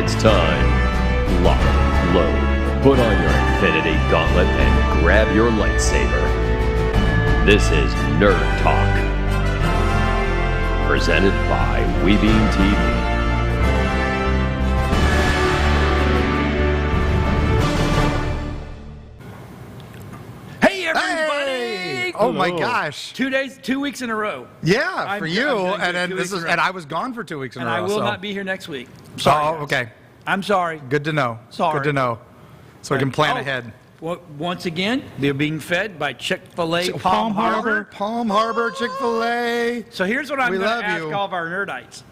It's time. Lock, load, put on your Infinity Gauntlet and grab your lightsaber. This is Nerd Talk. Presented by Weebeam TV. Oh my gosh! 2 weeks in a row. Yeah, for you, and then and I was gone for 2 weeks in a row. And I will not be here next week. Sorry. Oh, okay. I'm sorry. Good to know. Sorry. Good to know. So we can plan ahead. Well, once again, they're being fed by Chick-fil-A Palm Harbor. Palm Harbor Chick-fil-A. So here's what I'm going to ask all of our nerdites.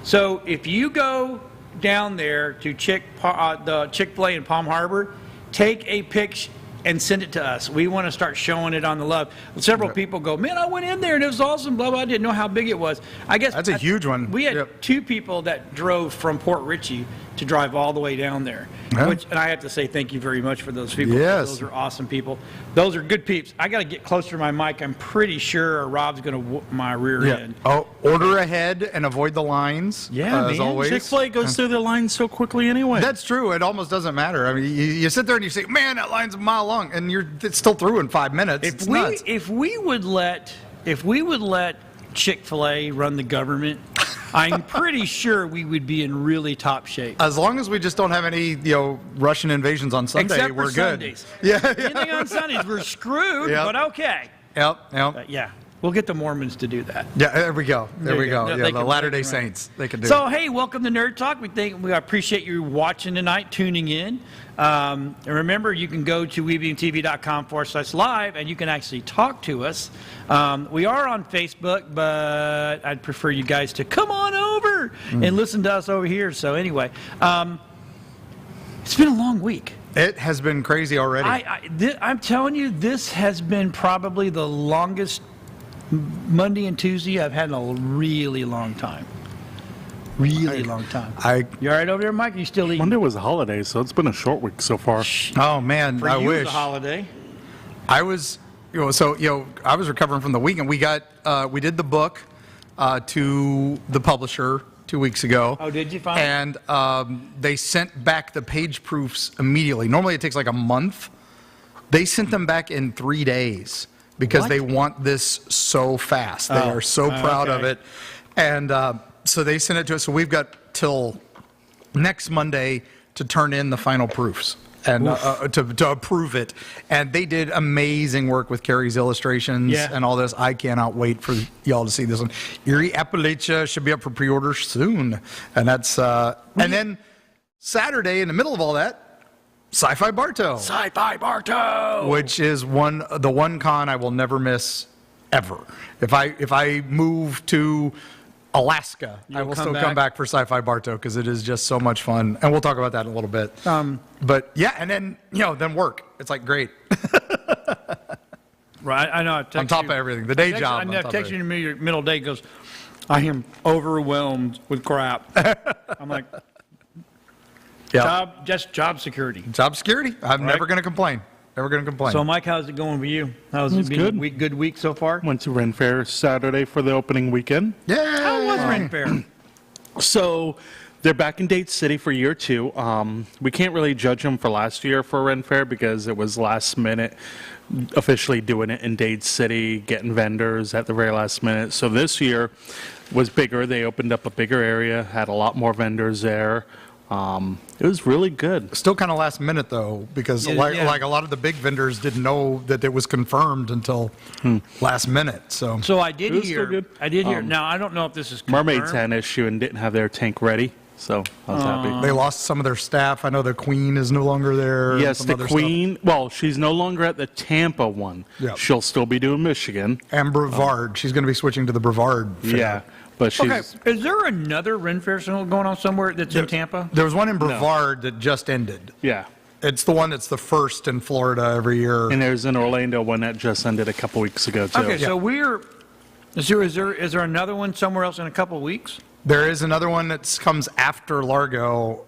So if you go down there to the Chick-fil-A in Palm Harbor, take a picture and send it to us. We want to start showing it on the love. Several people go, man, I went in there and it was awesome, blah, blah. I didn't know how big it was. I guess that's a huge one. We had two people that drove from Port Richey to drive all the way down there. Yeah. And I have to say thank you very much for those people. Yes. Those are awesome people. Those are good peeps. I got to get closer to my mic. I'm pretty sure Rob's going to whoop my rear end. Oh, order ahead and avoid the lines. Yeah, as always. Chick-fil-A goes through the lines so quickly anyway. That's true. It almost doesn't matter. I mean, you sit there and you say, man, that line's a mile long, and it's still through in 5 minutes. If we would let Chick-fil-A run the government, I'm pretty sure we would be in really top shape. As long as we just don't have any, Russian invasions on Sunday, Except we're for good. Sundays. Yeah. Anything on Sundays, we're screwed, but okay. Yep. Yeah. We'll get the Mormons to do that. Yeah, there we go. There we go. Yeah, the Latter-day Saints, they can do it. So, hey, welcome to Nerd Talk. We appreciate you watching tonight, tuning in. And remember, you can go to webeamtv.com/live, and you can actually talk to us. We are on Facebook, but I'd prefer you guys to come on over and listen to us over here. So, anyway, it's been a long week. It has been crazy already. I'm telling you, this has been probably the longest Monday and Tuesday I've had in a really long time. Really long time. You all right over there, Mike? Are you still eating? Monday was a holiday, so it's been a short week so far. Oh man, For I you, wish. It was a holiday. I was, I was recovering from the weekend. We did the book to the publisher 2 weeks ago. Oh, did you finally? And they sent back the page proofs immediately. Normally it takes like a month. They sent them back in 3 days. Because they want this so fast. They are so proud of it. And so they sent it to us. So we've got till next Monday to turn in the final proofs and to approve it. And they did amazing work with Carrie's illustrations and all this. I cannot wait for y'all to see this one. Erie Appalachia should be up for pre-order soon. And that's and then Saturday, in the middle of all that, Sci-Fi Bartow. Sci-Fi Bartow! Which is the one con I will never miss ever. If I move to Alaska, I will still come back for Sci-Fi Bartow because it is just so much fun. And we'll talk about that in a little bit. But yeah, and then, then work. It's like great. Right, I know. On top of everything. The day job. I text you in the middle of the day, goes, I am overwhelmed with crap. I'm like... Yeah. Job security. Job security. I'm never going to complain. Never going to complain. So, Mike, how's it going for you? How's it been? Good week so far? Went to Ren Fair Saturday for the opening weekend. Yeah. How was Ren Fair? So they're back in Dade City for year 2. We can't really judge them for last year for Ren Fair because it was last minute, officially doing it in Dade City, getting vendors at the very last minute. So this year was bigger. They opened up a bigger area, had a lot more vendors there. It was really good. Still kind of last minute though, because like a lot of the big vendors didn't know that it was confirmed until last minute. So I did hear. Now I don't know if this is confirmed. Mermaids had an issue and didn't have their tank ready, so I was happy. They lost some of their staff. I know the Queen is no longer there. Yes, the Queen. Well, she's no longer at the Tampa one. Yep. She'll still be doing Michigan. And Brevard. She's going to be switching to the Brevard fair. Yeah. But she's, is there another Ren Fair going on somewhere that's in Tampa? There was one in Brevard that just ended. Yeah. It's the one that's the first in Florida every year. And there's an Orlando one that just ended a couple weeks ago, too. Okay, so is there another one somewhere else in a couple of weeks? There is another one that comes after Largo.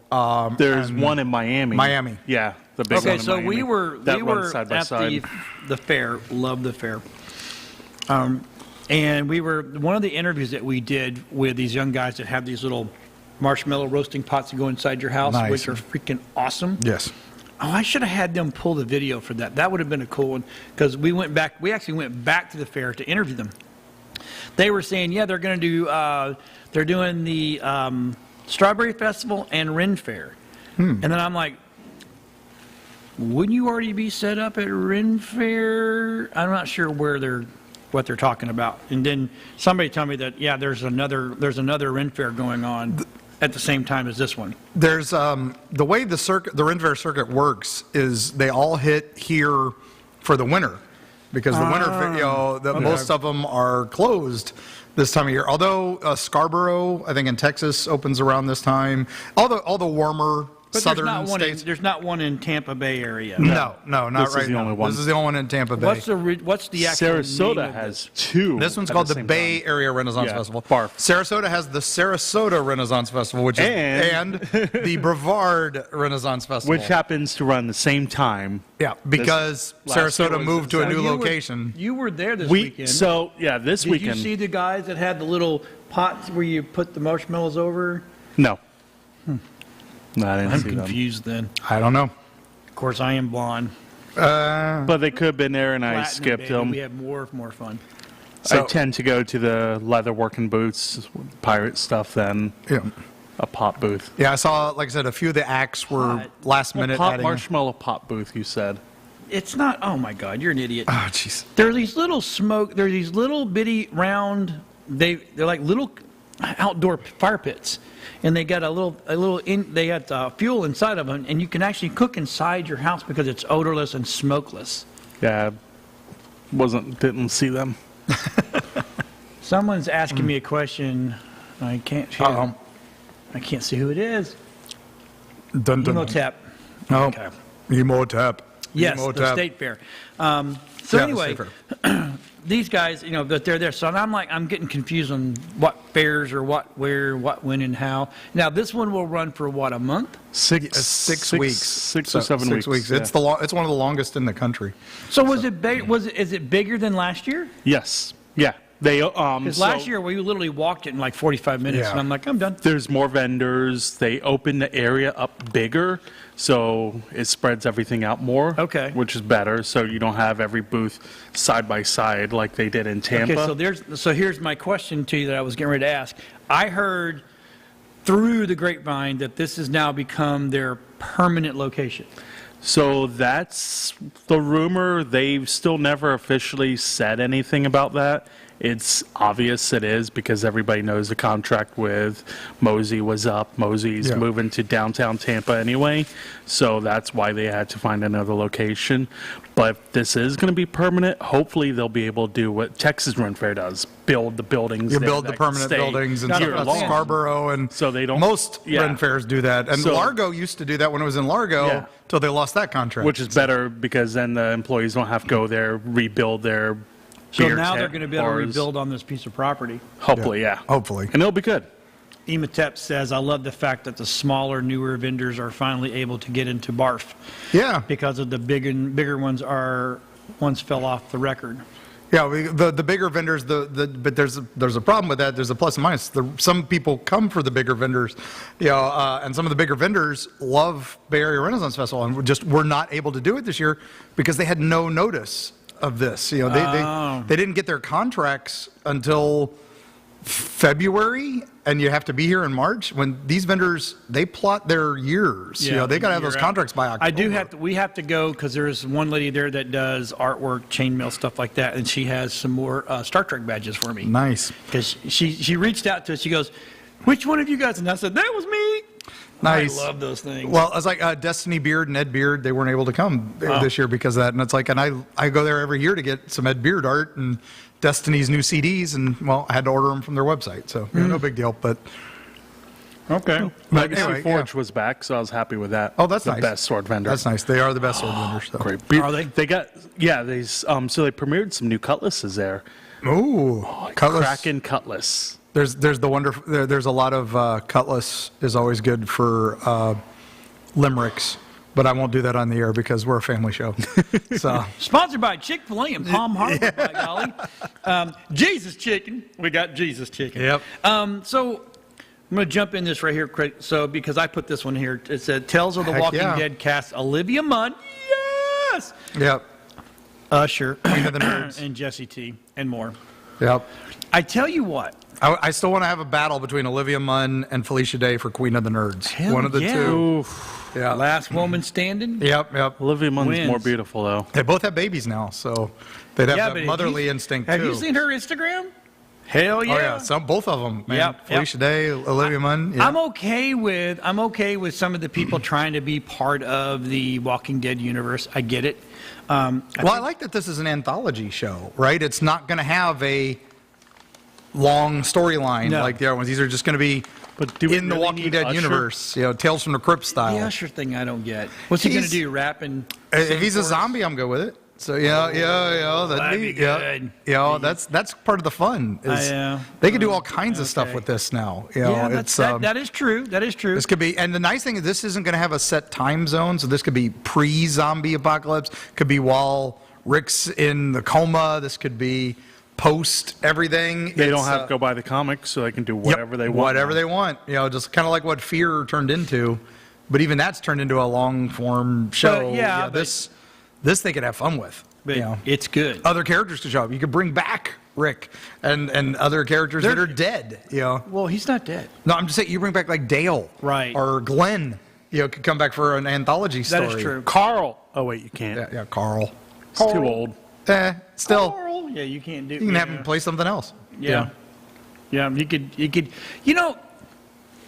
There's one in Miami. Miami. Yeah, the big one in Miami. We were side by at side. the fair. Love the fair. And we were, one of the interviews that we did with these young guys that have these little marshmallow roasting pots that go inside your house, Nice. which are freaking awesome. Yes. Oh, I should have had them pull the video for that. That would have been a cool one because we actually went back to the fair to interview them. They were saying, yeah, they're going to do, they're doing the Strawberry Festival and Ren Fair. And then I'm like, wouldn't you already be set up at Ren Fair? I'm not sure what they're talking about. And then somebody told me that, yeah, there's another Ren Fair going on at the same time as this one. There's the way the Ren Fair circuit works is they all hit here for the winter because the winter, most of them are closed this time of year. Although Scarborough, I think in Texas, opens around this time. All the warmer But southern states. there's not one in Tampa Bay area. No, not This is right the now. only one. This is the only one in Tampa Bay. What's the actual name Sarasota of has two. This one's at called the same Bay time. Area Renaissance Yeah, Festival. barf. Sarasota has the Sarasota Renaissance Festival, which is And- the Brevard Renaissance Festival. Which happens to run the same time. Yeah, because last year Sarasota was moved to a the new You were- location. You were there this weekend. This Did weekend. you see the guys that had the little pots where you put the marshmallows over? No. No, I didn't I'm see them. confused then. I don't know. Of course, I am blonde. But they could have been there, and I Platinum, skipped baby. them. We have more fun. I So- tend to go to the leather working boots, pirate stuff, than Yeah. a pop booth. Yeah, I saw, like I said, a few of the acts were Hot. last minute Pop adding. marshmallow pop booth, you said. It's not. Oh my God, you're an idiot. Oh, jeez. There are these little There are these little bitty round. They're like little outdoor fire pits, and they got they got fuel inside of them, and you can actually cook inside your house because it's odorless and smokeless. Yeah, didn't see them. Someone's asking me a question. I can't. Uh-oh. I can't see who it is. Dun, dun, dun. Emotep. Oh, Okay. Emotep. Yes, the Emotep. state fair. So Yeah, the anyway, state these guys, that they're there. So I'm getting confused on what fairs or what, where, what, when, and how. Now this one will run for what, a month? Six weeks. Six or seven 6 weeks. yeah. It's it's one of the longest in the country. So is it bigger than last year? Yes. Yeah. They Because last year we literally walked it in like 45 minutes, Yeah. and I'm like, I'm done. there's more vendors. They open the area up bigger, so it spreads everything out more. Okay. Which is better, so you don't have every booth side by side like they did in Tampa. Okay, so here's my question to you that I was getting ready to ask. I heard through the grapevine that this has now become their permanent location. So that's the rumor. They've still never officially said anything about that. It's obvious it is because everybody knows the contract with Mosey was up. Mosey's Yeah. moving to downtown Tampa anyway, so that's why they had to find another location. But if this is going to be permanent, hopefully they'll be able to do what Texas Ren Fair does, build the buildings. You there build the that can permanent stay buildings and Not stuff. a That's long. Scarborough and So they don't- most yeah. Ren fairs do that. And So- Largo used to do that when it was in Largo Yeah. till they lost that contract. Which is better because then the employees don't have to go there, rebuild their So beer now they're tent going to be able to bars. rebuild on this piece of property. Hopefully, yeah. Hopefully. And it'll be good. Emotep says, I love the fact that the smaller, newer vendors are finally able to get into BARF Yeah. because of the bigger ones fell off the record. Yeah, the bigger vendors, but there's a problem with that. There's a plus and minus. Some people come for the bigger vendors, and some of the bigger vendors love Bay Area Renaissance Festival, and we're not able to do it this year because they had no notice of this. They didn't get their contracts until February, and you have to be here in March. When these vendors, they plot their years. They got to have those contracts by October. We have to go because there's one lady there that does artwork, chainmail, stuff like that, and she has some more Star Trek badges for me. Nice. Because she reached out to us. She goes, which one of you guys? And I said, that was me. Nice. I love those things. Well, it's like Destiny Beard and Ed Beard, they weren't able to come this year because of that. And it's like, and I go there every year to get some Ed Beard art and Destiny's new CDs, and well, I had to order them from their website. So no big deal. But okay. Legacy anyway, Forge was back, so I was happy with that. Oh, that's the nice. best sword vendor. That's nice. They are the best sword vendors. So. Great. Are they? They got so they premiered some new cutlasses there. Ooh, Cutlass. Kraken cutlass. There's the wonderful. There's a lot of Cutlass is always good for limericks, but I won't do that on the air because we're a family show. So Sponsored by Chick-fil-A in Palm Harbor, by golly. Jesus Chicken. We got Jesus Chicken. Yep. So I'm going to jump in this right here quick. So, because I put this one here, it said Tales of the Heck Walking yeah. Dead cast Olivia Munn, yes, Yep. Usher, Queen of the Nerds. and Jesse T, and more. Yep. I tell you what, I still want to have a battle between Olivia Munn and Felicia Day for Queen of the Nerds. Hell One of the yeah. two. Yeah. last woman standing. Yep. Olivia Munn's Wins. more beautiful, though. They both have babies now, so they'd have Yeah, that but motherly instinct Have too. you seen her Instagram? Hell yeah. Oh yeah, both of them, man. Yep, Felicia Day, Olivia Munn. Yeah. I'm okay with some of the people trying to be part of the Walking Dead universe. I get it. I like that this is an anthology show, right? It's not going to have a long storyline No. like the other ones. These are just going to be But do we in the really Walking need Dead Usher? universe, Tales from the Crypt style. The Usher thing I don't get. What's he going to He's- do? Rap and If he's a sing for us? zombie, I'm good with it. So that'd That'd be good. That's part of the fun. Is they can do all kinds of stuff Okay. with this now. Yeah, it's that is true. That is true. this could be, and the nice thing is this isn't going to have a set time zone. So this could be pre-zombie apocalypse. Could be while Rick's in the coma. This could be post everything. They don't have to go buy the comics, so they can do whatever they want. Whatever now. they want. Just kind of like what Fear turned into. But even that's turned into a long form show. This they could have fun with. But it's good. Other characters could show up. You could bring back Rick and other characters that are dead. Well, he's not dead. No, I'm just saying you bring back like Dale, Right. or Glenn. Could come back for an anthology story. That is true. Carl. Oh, wait, you can't. Yeah, Carl. It's too old. Still, Carl. Yeah, you can't do. you can have him play something else. Yeah. You could.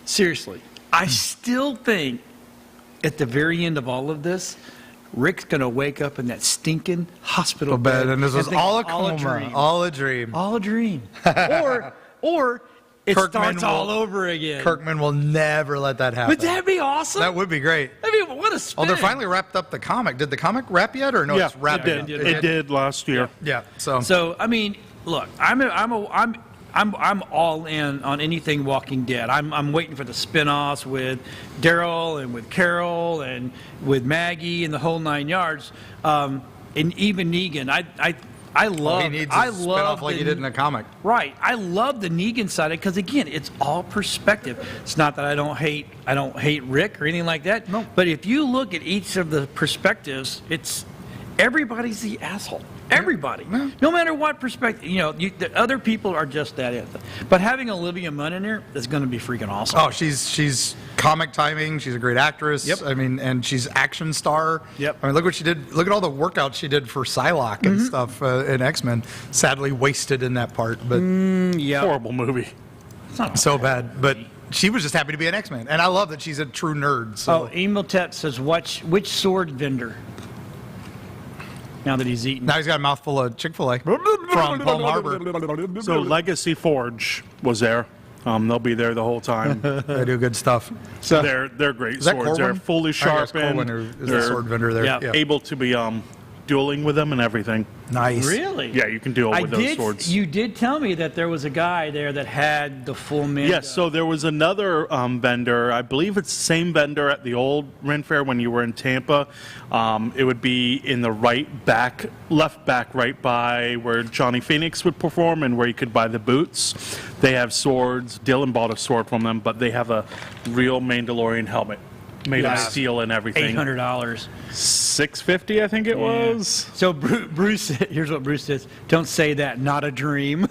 Seriously, I still think at the very end of all of this, Rick's gonna wake up in that stinking hospital Bed, and this was think all a it's coma, dream. all a dream. All a dream. or it Kirkman starts all will- over again. Kirkman will never let that happen. Would that be awesome? That would be great. I mean, what a spin. Oh, they're finally wrapped up the comic. Did the comic wrap yet, or no? Yeah, It's wrapping it up. did. It did last year. Yeah. So So I mean, look, I'm all in on anything Walking Dead. I'm waiting for the spin-offs with Daryl and with Carol and with Maggie and the whole 9 yards. And even Negan. I love. he needs I a spin love off like he did in the comic. Right. I love the Negan side because again, it's all perspective. It's not that I don't hate Rick or anything like that. No. But if you look at each of the perspectives, it's everybody's the asshole. Everybody. Yeah. No matter what perspective, the other people are just that. But having Olivia Munn in there is going to be freaking awesome. Oh, she's comic timing. She's a great actress. Yep. I mean, and she's action star. Yep. I mean, look what she did. Look at all the workouts she did for Psylocke and stuff in X-Men. Sadly wasted in that part, but Yeah. Horrible movie. It's not so bad. But she was just happy to be an X-Men, and I love that she's a true nerd. So Oh, Emil Tep says, which sword vendor? Now that he's eaten. now he's got a mouthful of Chick-fil-A from Palm Harbor. So Legacy Forge was there. They'll be there the whole time. They do good stuff. So They're great Is that swords. They're Corwin? fully I guess sharpened. Corwin is the They're sword vendor there. Yeah. able to be dueling with them and everything. Nice. Really? Yeah, you can duel with those swords. You did tell me that there was a guy there that had the full man. Yes, so there was another vendor. I believe it's the same vendor at the old Ren Fair when you were in Tampa. It would be in the left back, right by where Johnny Phoenix would perform and where you could buy the boots. They have swords. Dylan bought a sword from them, but they have a real Mandalorian helmet made of steel and everything. $800. $650, I think it was. So Bruce, here's what Bruce says: "Don't say that. Not a dream."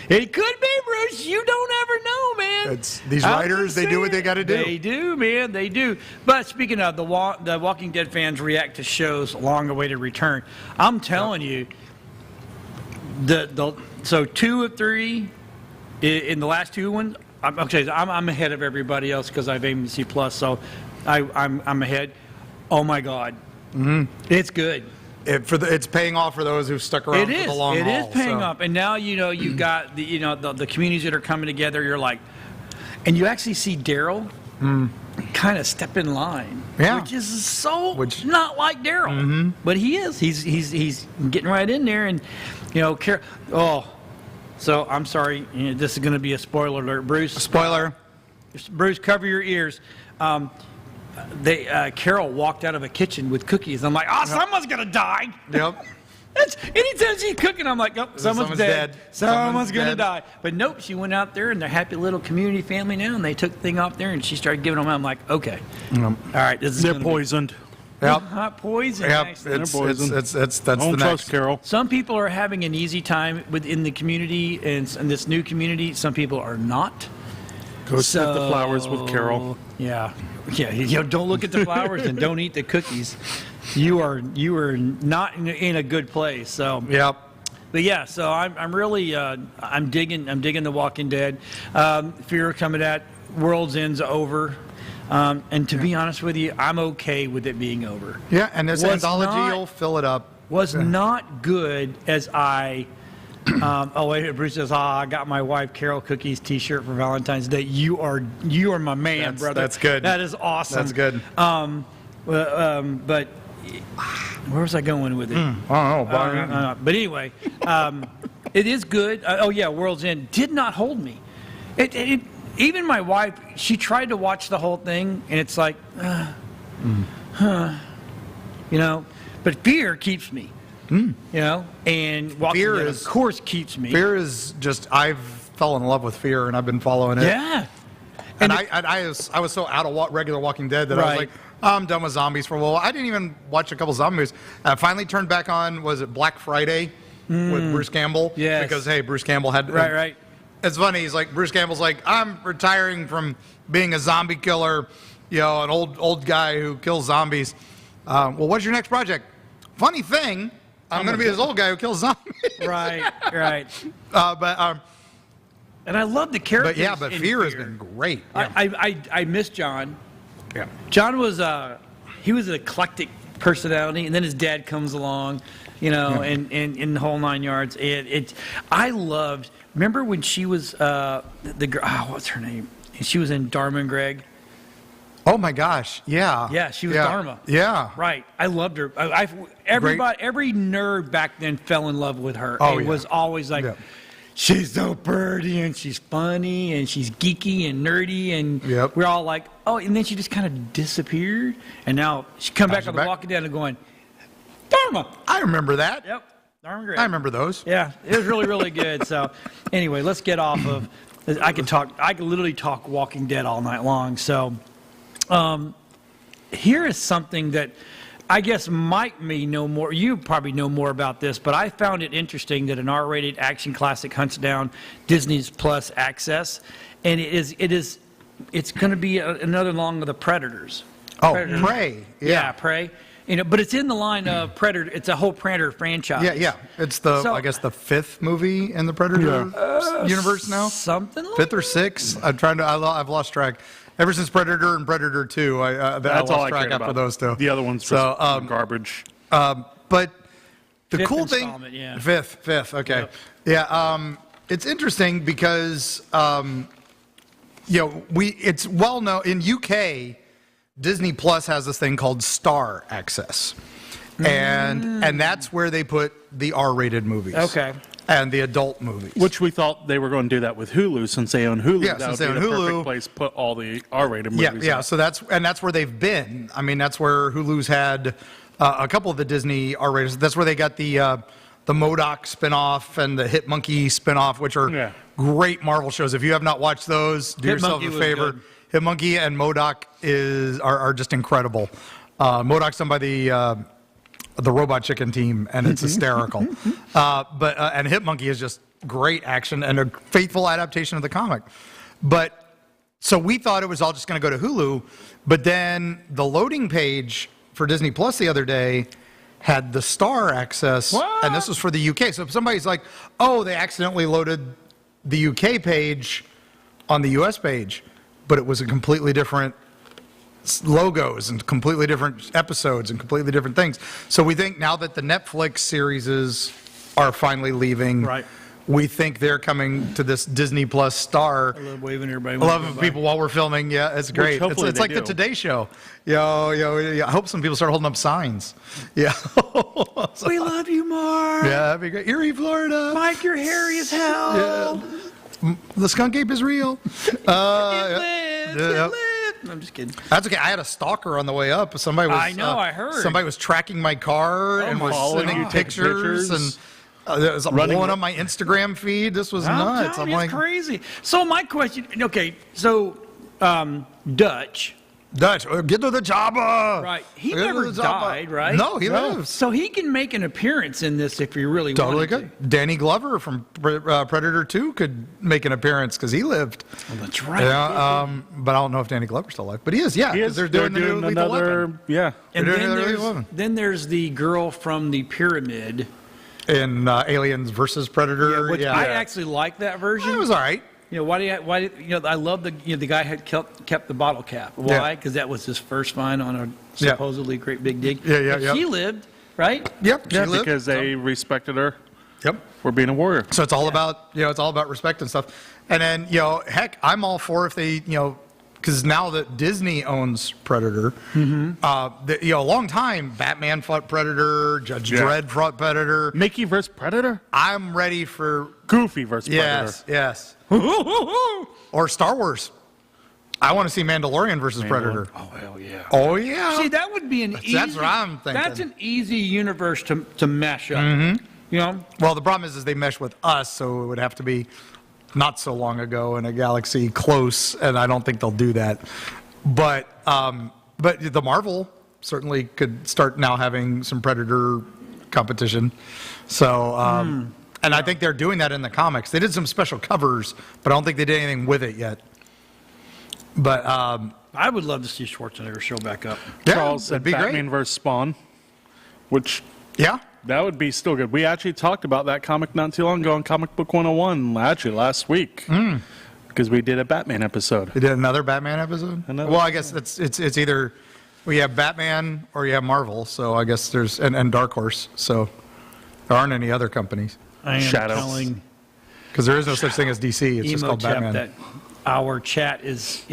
It could be, Bruce. You don't ever know, man. It's these I'm writers. just They do what they saying. got to do. They do, man. They do. But speaking of the Walking Dead fans react to shows long-awaited return. I'm telling you, so 2 of 3 in the last 2 ones. I'm ahead of everybody else because I've AMC Plus, so I'm ahead. Oh my God, It's good. It's paying off for those who've stuck around It is. for the long haul. It is paying so. off, and now you've got the communities that are coming together. You're like, and you actually see Daryl kind of step in line, Yeah. which is not like Daryl, but he is. He's getting right in there, and So I'm sorry, this is going to be a spoiler alert, Bruce. Spoiler. Bruce, cover your ears. Carol walked out of a kitchen with cookies. I'm like, someone's gonna die. Yep. Anytime she's cooking, I'm like, oh, someone's dead. Someone's going to dead. die. But nope, she went out there, and they're a happy little community family now, and they took the thing off there, and she started giving them out. I'm like, okay. All right, this is They're gonna poisoned. Yep. Hot poison. Yep. Actually. It's poison. that's the Don't next. trust Carol. Some people are having an easy time within the community, and this new community. Some people are not. Go sniff the flowers with Carol. Yeah. Don't look at the flowers and don't eat the cookies. You are not in a good place. So. Yep. But yeah, so I'm really I'm digging The Walking Dead. Fear coming at World's End's over. And to be honest with you, I'm okay with it being over. Yeah, and this Was anthology will fill it up. Was not good as I. Oh wait, Bruce says, I got my wife Carol Cookies T-shirt for Valentine's Day. You are my man, brother. That's good. That is awesome. That's good. But where was I going with it? I don't know. But anyway, it is good. Oh yeah, World's End did not hold me. It even my wife, she tried to watch the whole thing, and it's like, But Fear keeps me. And Walking Fear Dead, is- of course, keeps me. Fear is just, I've fallen in love with Fear, and I've been following it. Yeah. And I was so out of regular Walking Dead that I was Right. like, I'm done with zombies for a while. I didn't even watch a couple zombie movies. I finally turned back on, was it Black Friday with Bruce Campbell? Yes. Because, hey, Bruce Campbell had... Right. It's funny. He's like, Bruce Campbell's like, I'm retiring from being a zombie killer, an old guy who kills zombies. Well, what's your next project? Funny thing, I'm going to be this old guy who kills zombies. Right. And I love the characters. but in Fear has been great. Yeah. I miss John. Yeah. John was he was an eclectic personality, and then his dad comes along, and in the whole 9 yards. I loved. Remember when she was the girl? What's her name? She was in Dharma and Greg. Oh my gosh! Yeah. Yeah, she was Dharma. Yeah. Right. I loved her. Every nerd back then fell in love with her. Oh, It yeah. was always like. Yeah. She's so pretty, and she's funny, and she's geeky and nerdy, and Yep. we're all like, oh, and then she just kind of disappeared, and now she come back she's on The back. Walking Dead and going, Dharma. I remember that. Yep, Dharma Greg. I remember those. Yeah, it was really, really good. So, anyway, let's get off of. I could literally talk Walking Dead all night long. So, here is something that I guess Mike may know more. You probably know more about this, but I found it interesting that an R-rated action classic hunts down Disney's Plus access, and it's going to be another along with the Predators. Oh, Predators. Prey. Yeah, Prey. But it's in the line of Predator. It's a whole Predator franchise. Yeah. It's I guess the 5th movie in the Predator universe now. Something like 5th or 6th. I've lost track. Ever since Predator and Predator 2, I That's all lost I track cared after about. those two. The other one's just garbage. But the Fifth cool thing, installment, yeah. fifth, okay, Yep. yeah. It's interesting because it's well known in UK. Disney Plus has this thing called Star Access, and that's where they put the R-rated movies. Okay. And the adult movies. Which we thought they were going to do that with Hulu, since they own Hulu. Yeah, that since would they be own the Hulu. perfect place to put all the R-rated movies. Yeah. in. So that's where they've been. I mean, that's where Hulu's had a couple of the Disney R-rated. That's where they got the MODOK spinoff and the Hit Monkey spinoff, which are great Marvel shows. If you have not watched those, do Hit yourself Monkey a was favor. good. Hit Monkey and MODOK are just incredible. MODOK's done by the Robot Chicken team, and it's hysterical. And Hit Monkey is just great action and a faithful adaptation of the comic. But so we thought it was all just going to go to Hulu, but then the loading page for Disney Plus the other day had the Star access, and this was for the UK. So if somebody's like, oh, they accidentally loaded the UK page on the US page, but it was a completely different logos and completely different episodes and completely different things. So we think now that the Netflix series are finally leaving, Right. we think they're coming to this Disney Plus Star. I love waving everybody. 11 people while we're filming. Yeah, it's great. hopefully It's they like the do. Today Show. I hope some people start holding up signs. Yeah. We love you more. Yeah, that'd be great. Erie, Florida. Mike, you're hairy as hell. The skunk ape is real. It lives. yeah. It lives. I'm just kidding. That's okay. I had a stalker on the way up. Somebody was. I know, I heard. Somebody was tracking my car and was Following sending you, taking pictures and. It was Running blowing up my Instagram feed. This was nuts. I'm like, crazy. So my question, okay, so Dutch. Get to the chopper. Right. He never died, right? No, he lives. So he can make an appearance in this if he really Totally wanted good. Danny Glover from Predator 2 could make an appearance because he lived. to. That's right. Yeah, but I don't know if Danny Glover's still alive. But he is, yeah. He 'cause is. They're doing the new Lethal another, Weapon. yeah. And They're then doing another Lethal Weapon. there's the girl from the pyramid. In Aliens versus Predator. Which yeah. I actually like that version. It was all right. You know, I love the guy had kept the bottle cap. Why? Because that was his first find on a supposedly great big dig. Yeah. And she lived, right? Yep. Yeah, she lived. because they respected her Yep. for being a warrior. So it's all about, it's all about respect and stuff. And then, heck, I'm all for if they, because now that Disney owns Predator, a long time, Batman fought Predator, Judge Dredd fought Predator. Mickey versus Predator? I'm ready for Goofy versus Predator. yes. Or Star Wars. I want to see Mandalorian versus Predator. Oh hell yeah! Oh yeah. See, that would be an easy. That's what I'm thinking. That's an easy universe to mash up. You know. Well, the problem is they mesh with us, so it would have to be not so long ago in a galaxy close, and I don't think they'll do that. But the Marvel certainly could start now having some Predator competition. So, and I think they're doing that in the comics. They did some special covers, but I don't think they did anything with it yet. But I would love to see Schwarzenegger show back up. Charles said that'd be Batman great. versus Spawn, which Yeah. that would be still good. We actually talked about that comic not too long ago on Comic Book 101, actually last week, because we did a Batman episode. They did another Batman episode? Another Well, I guess it's either we have Batman or you have Marvel. So I guess there's and Dark Horse. So there aren't any other companies I am Shadow. telling because there is no such thing as DC. It's just Emo called Chap Batman. that our chat is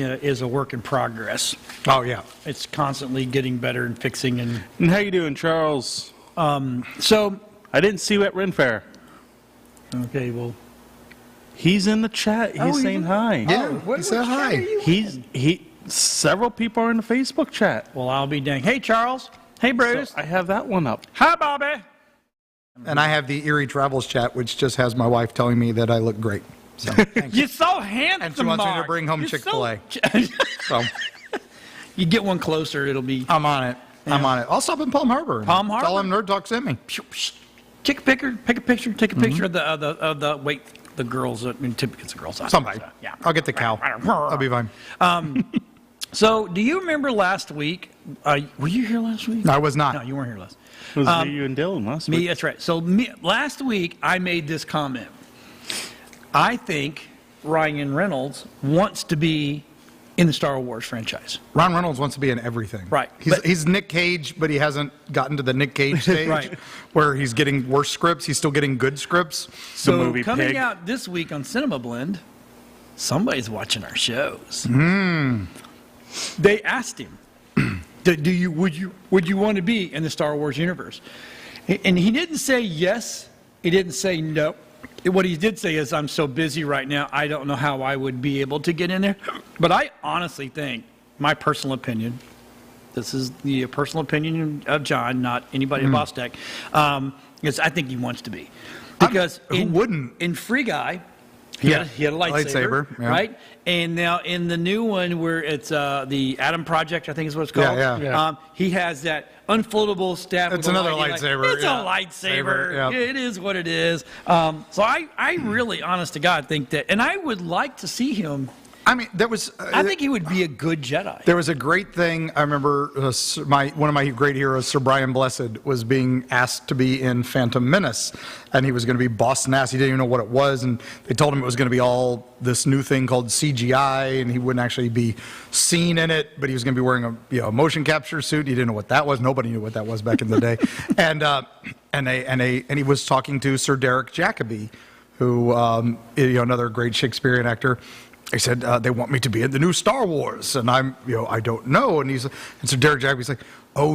a work in progress. Oh yeah. It's constantly getting better and fixing and And how you doing, Charles? so. I didn't see you at Ren Fair. Okay, well. He's in the chat. He's saying hi. Yeah. What he said chat hi. are you He several people are in the Facebook chat. Well, I'll be dang. Hey, Charles. Hey, Bruce. So I have that one up. Hi, Bobby. And I have the Erie Travels chat, which just has my wife telling me that I look great. So, thanks. You're so handsome, And she wants me to Mark. bring home You're Chick-fil-A. So... so You get one closer, it'll be. I'm on it. I'm on it. I'll stop in Palm Harbor. Palm Tell Harbor? them Nerd Talk sent me. Take a picture. Take a picture of the wait. The girls. Typically it's the girls. Somebody. Yeah. I'll get the cow. I'll be fine. So, do you remember last week? Were you here last week? No, I was not. No, you weren't here last. It was me, you, and Dylan last Me, week. that's right. So last week I made this comment. I think Ryan Reynolds wants to be in the Star Wars franchise. Ron Reynolds wants to be in everything. Right, He's Nick Cage, but he hasn't gotten to the Nick Cage stage Right. where he's getting worse scripts. He's still getting good scripts. So movie coming Pig. out this week on Cinema Blend, somebody's watching our shows. They asked him, would you want to be in the Star Wars universe? And he didn't say yes. He didn't say no. What he did say is, I'm so busy right now, I don't know how I would be able to get in there. But I honestly think, my personal opinion, this is the personal opinion of John, not anybody at Bostech, is I think he wants to be. Because who wouldn't? In Free Guy, he had a lightsaber, yeah. right? And now in the new one where it's the Atom Project, I think is what it's called. Yeah. He has that unfoldable staff. It's with a another lighting, lightsaber, It's yeah. a lightsaber. Yeah. It is what it is. So I really, honest to God, think that, and I would like to see him. I mean, there was. I think he would be a good Jedi. There was a great thing. I remember one of my great heroes, Sir Brian Blessed, was being asked to be in Phantom Menace, and he was going to be bossing ass. He didn't even know what it was, and they told him it was going to be all this new thing called CGI, and he wouldn't actually be seen in it, but he was going to be wearing a motion capture suit. He didn't know what that was. Nobody knew what that was back in the day, and he was talking to Sir Derek Jacobi, who another great Shakespearean actor. He said, they want me to be in the new Star Wars. And I don't know. And so Derek Jacobi's like,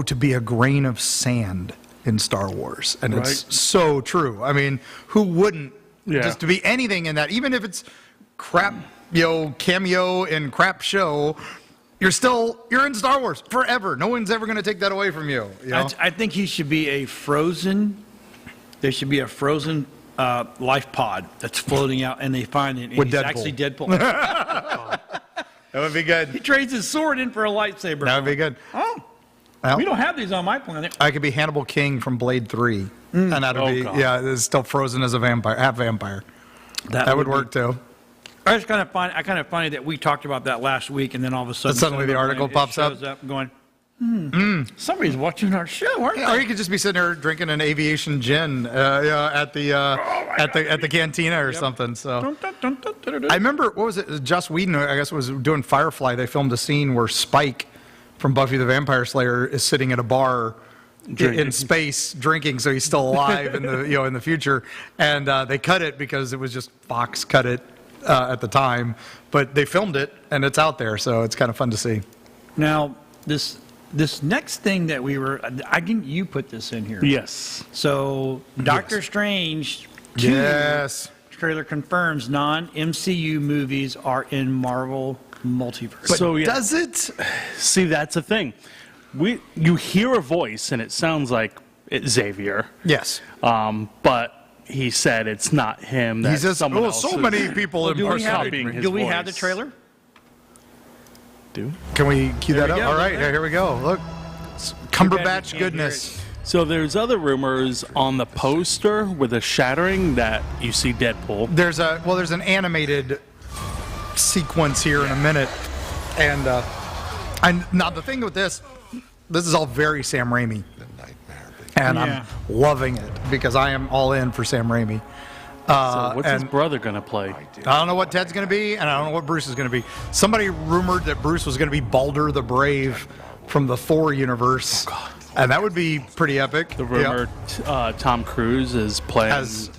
to be a grain of sand in Star Wars. And it's so true. I mean, who wouldn't just to be anything in that, even if it's crap, cameo and crap show, you're in Star Wars forever. No one's ever going to take that away from you. You know? I think he should be a frozen. There should be a frozen life pod that's floating out, and they find it, and With he's Deadpool. actually Deadpool. That would be good. He trades his sword in for a lightsaber. That would be good. Oh, Well, we don't have these on my planet. I could be Hannibal King from Blade 3. And that would be, God. yeah, it's still frozen as a vampire, half vampire. That would work too. I kind of funny that we talked about that last week, and then all of a sudden, Suddenly the article it pops up. shows up going, somebody's watching our show, aren't Or they? you could just be sitting there drinking an aviation gin at the cantina or something. So Dun, dun, dun, dun, dun, dun. I remember, what was it? Joss Whedon, I guess, was doing Firefly. They filmed a scene where Spike from Buffy the Vampire Slayer is sitting at a bar in space drinking, so he's still alive in the future. And they cut it because it was just Fox cut it at the time, but they filmed it and it's out there, so it's kind of fun to see. Now, this next thing that I think you put this in here. Yes. So, Doctor Strange 2 Yes. trailer confirms non-MCU movies are in Marvel Multiverse. But So, yeah. does it? See, that's the thing. You hear a voice, and it sounds like it's Xavier. Yes. But he said it's not him. He That says, someone well, else so is- many people do we have, copying his do we have the voice. trailer? do. Can we cue There that we up? go, All right, look. yeah, here we go. Look, it's you Cumberbatch can't hear goodness. So there's other rumors on the poster with a shattering that you see Deadpool. There's an animated sequence here in a minute, and now the thing with this is all very Sam Raimi, and Yeah. I'm loving it because I am all in for Sam Raimi. So what's his and- brother gonna play? I don't know what Ted's going to be, and I don't know what Bruce is going to be. Somebody rumored that Bruce was going to be Baldur the Brave from the Thor universe, and that would be pretty epic. The rumor Tom Cruise is playing.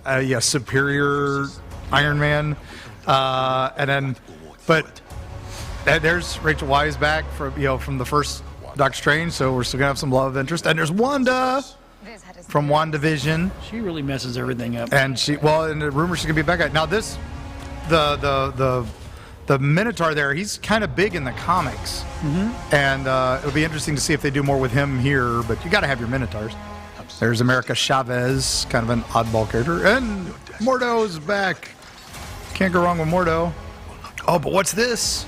As superior Iron Man, and then, but there's Rachel Weisz back from the first Doctor Strange, so we're still gonna have some love interest, and there's Wanda from WandaVision, She really messes everything up. and and the rumor she's gonna be back. Now this, the Minotaur there, he's kind of big in the comics, and it'll be interesting to see if they do more with him here. But you got to have your Minotaurs. There's America Chavez, kind of an oddball character, and Mordo's back. Can't go wrong with Mordo. Oh, but what's this?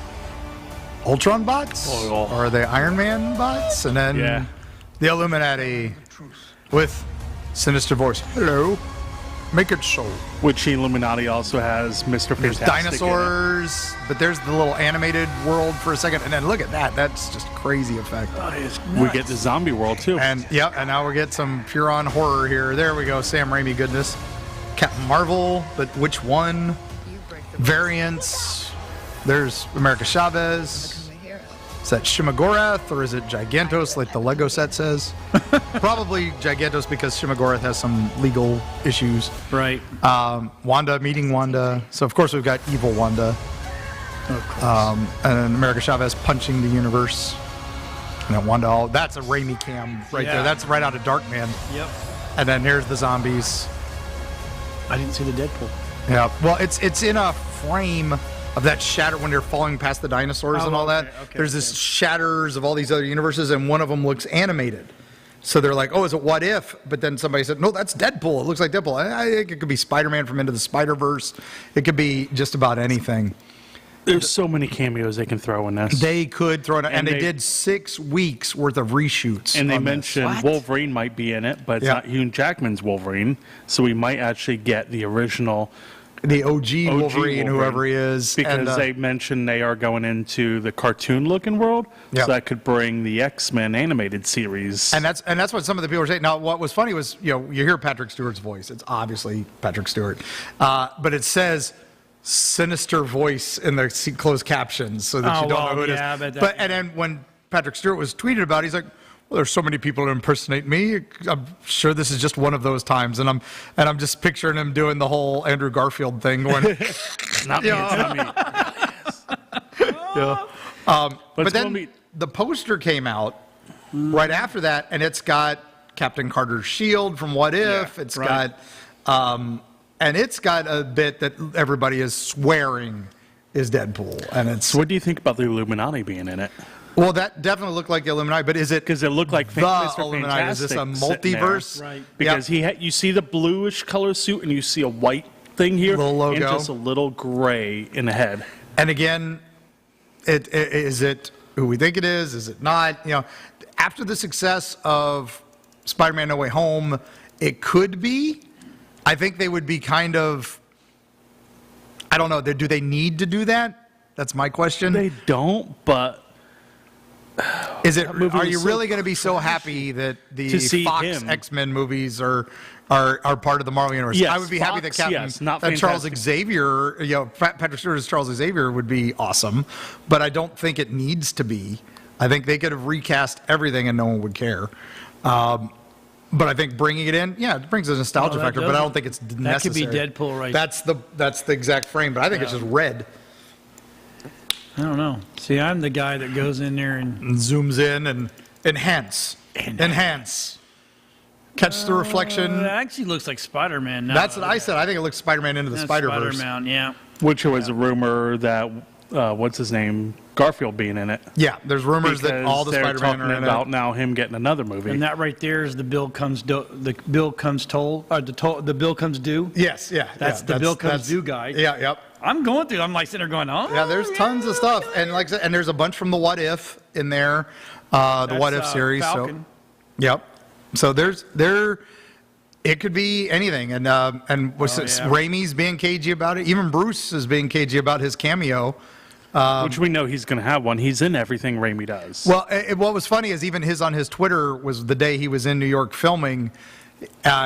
Ultron bots? Oh. Or are they Iron Man bots? And then Yeah. the Illuminati with sinister voice. Hello, make it so. Which Illuminati also has Mr. There's Fantastic. in it. dinosaurs, but there's the little animated world for a second, and then look at that. That's just crazy effect. We get the zombie world too. And and now we get some pure-on horror here. There we go, Sam Raimi goodness. Captain Marvel, but which one? Variants. There's America Chavez. Is that Shimagoreth or is it Gigantos like the Lego set says? Probably Gigantos because Shimagoreth has some legal issues. Right. Wanda meeting Wanda. So of course we've got evil Wanda. And then America Chavez punching the universe. And then Wanda, that's a Raimi cam right Yeah. there. That's right out of Darkman. Yep. And then here's the zombies. I didn't see the Deadpool. Yeah. Well, it's in a frame of that shatter when they're falling past the dinosaurs Oh, and all that. okay, There's this shatters of all these other universes, and one of them looks animated. So they're like, oh, is it What If? But then somebody said, no, that's Deadpool. It looks like Deadpool. I think it could be Spider-Man from Into the Spider-Verse. It could be just about anything. There's so many cameos they can throw in this. They could throw it, and they they- did 6 weeks worth of reshoots. and they on this. mentioned What? Wolverine might be in it, but it's Yeah. not Hugh Jackman's Wolverine, so we might actually get the original the OG Wolverine, whoever he is. Because and, they mentioned they are going into the cartoon-looking world, Yeah. so that could bring the X-Men animated series. And that's what some of the people are saying. Now, what was funny was, you hear Patrick Stewart's voice. It's obviously Patrick Stewart, but it says sinister voice in the closed captions, so that Oh, you don't well, know who it is. yeah, but and then when Patrick Stewart was tweeted about it, he's like, well, there's so many people who impersonate me. I'm sure this is just one of those times, and I'm just picturing him doing the whole Andrew Garfield thing, going, It's not me, it's not me. yeah. But But it's then gonna be- the poster came out right after that, and it's got Captain Carter's shield from What If. Yeah, It's right. got, and it's got a bit that everybody is swearing is Deadpool, and it's So what do you think about the Illuminati being in it? Well, that definitely looked like the Illuminati, but is it Because it looked like the Mr. Illuminati? Is this a Fantastic sitting there. multiverse? Right. Because you see the bluish color suit and you see a white thing here Little logo. and just a little gray in the head. And again, is it who we think it is? Is it not? You know, after the success of Spider-Man: No Way Home, it could be. I think they would be kind of. I don't know. Do they need to do that? That's my question. They don't, but Is it? movie Are was you so really going to be so happy that the To see Fox him. X-Men movies are part of the Marvel universe? Yes, I would be happy that Fox, Captain, yes, not that Charles Fantastic. Xavier, Patrick Stewart as Charles Xavier would be awesome, but I don't think it needs to be. I think they could have recast everything and no one would care. But I think bringing it in, it brings a nostalgia that factor, but I does- don't think it's that necessary. could be Deadpool, right? That's the exact frame, but I think it's just red I don't know. See, I'm the guy that goes in there and and zooms in and enhance. Catch the reflection. it actually looks like Spider-Man now. That's what I said. I think it looks Spider-Man into the That's Spider-Verse. Spider-Man, yeah. which was a rumor that, what's his name, Garfield being in it. Yeah, there's rumors that Because all the they're Spider-Man talking are in about it. now him getting another movie. And that right there is the bill comes due. The bill comes due. Yes, yeah. That's yeah, the bill comes due guy. Yeah, yep. I'm going through. I'm like sitting there going, oh. Yeah, there's tons of stuff, and like I said, and there's a bunch from the What If in there, the What If series. Falcon. So, yep. So it could be anything, and what's Oh, this? yeah. Raimi's being cagey about it. Even Bruce is being cagey about his cameo. which we know he's going to have one. He's in everything Raimi does. Well, what was funny is even on his Twitter was the day he was in New York filming.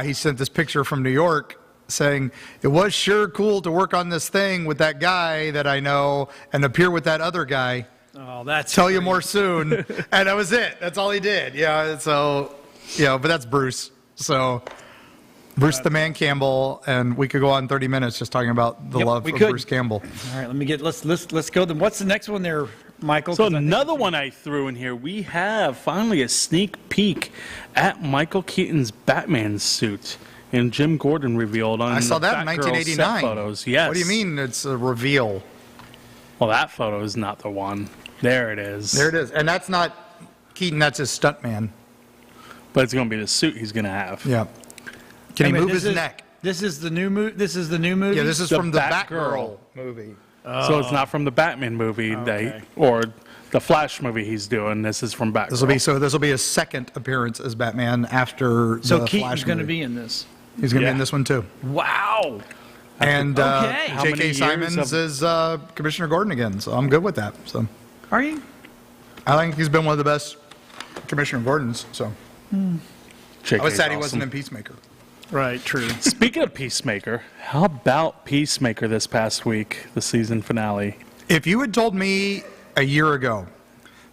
He sent this picture from New York saying, "It was sure cool to work on this thing with that guy that I know and appear with that other guy. Oh, that's. Tell you more soon." And that was it. That's all he did. Yeah. So, but that's Bruce. So, Bruce the Man Campbell, and we could go on 30 minutes just talking about the Yep, love we of could. Bruce Campbell. All right, let's go. Then what's the next one there, Michael? So 'Cause I think- another one I threw in here, we have finally a sneak peek at Michael Keaton's Batman suit. And Jim Gordon revealed on I saw the that in Batgirl set 1989. photos. Yes. What do you mean it's a reveal? Well, that photo is not the one. There it is. There it is. And that's not Keaton, that's his stuntman. But it's going to be the suit he's going to have. Yeah. Can he Wait, move this his is- neck? This is the new movie. This is the new movie. Yeah, this is The from the Batgirl Batgirl movie. So it's not from the Batman movie Okay. or the Flash movie he's doing. This is from Batgirl. This will be his second appearance as Batman after So the Keaton's Flash going to movie. be in this. He's going to be in Yeah. this one too. Wow. And Okay. How many J.K. years Simons of- is Commissioner Gordon again, so I'm good with that. So Are you? I think he's been one of the best Commissioner Gordons. So I was sad he wasn't in Peacemaker. Right. True. Speaking of Peacemaker, how about Peacemaker this past week, the season finale? If you had told me a year ago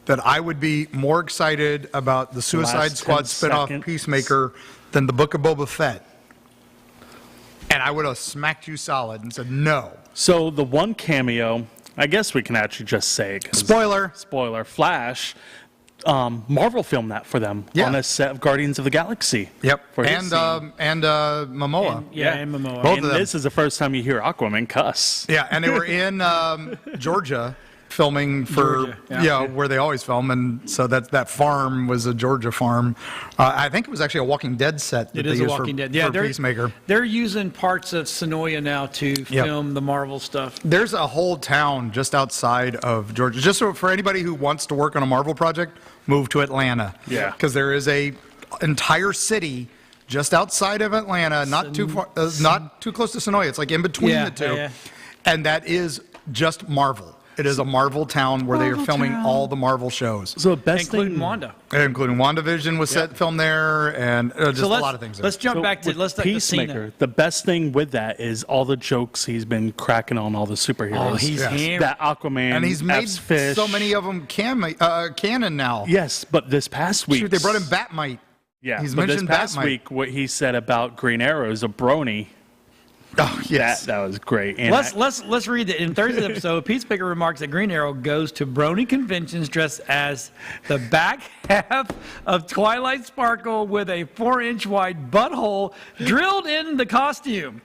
that I would be more excited about the Suicide Last Squad 10 spinoff seconds. Peacemaker than the Book of Boba Fett, and I would have smacked you solid and said no. So the one cameo, I guess we can actually just say, 'cause- Spoiler. spoiler, Flash, Marvel filmed that for them Yeah. on a set of Guardians of the Galaxy. Yep. For his And scene. Momoa. Yeah, and Momoa. Both And of them. this is the first time you hear Aquaman cuss. Yeah, and they were in Georgia filming for Georgia, yeah. where they always film, and so that farm was a Georgia farm. I think it was actually a Walking Dead set. That It they is a used Walking for, Dead. Yeah, for Peacemaker. They're using parts of Sonoya now to film the Marvel stuff. There's a whole town just outside of Georgia. Just so for anybody who wants to work on a Marvel project, move to Atlanta. Yeah. Because there is a entire city just outside of Atlanta, not too far, not too close to Sonoya. It's like in between Yeah, the two, yeah. and that is just Marvel. It is a Marvel town where they are filming all the Marvel shows, So the best Including thing, Wanda. including WandaVision was set filmed there, and just So a lot of things. There. Let's jump so back to with let's take the scene. Peacemaker. The best thing with that is all the jokes he's been cracking on all the superheroes. Oh, he's Yes. hammered. that Aquaman, And he's made F's Fish. so many of them canon now. Yes, but this past week Shoot, they brought in Batmite. Yeah, he's but this mentioned past Batmite. week, what he said about Green Arrow is a brony. Oh yes. That was great. And Let's read it. In Thursday's episode, Peacemaker remarks that Green Arrow goes to brony conventions dressed as the back half of Twilight Sparkle with a 4-inch wide butthole drilled in the costume.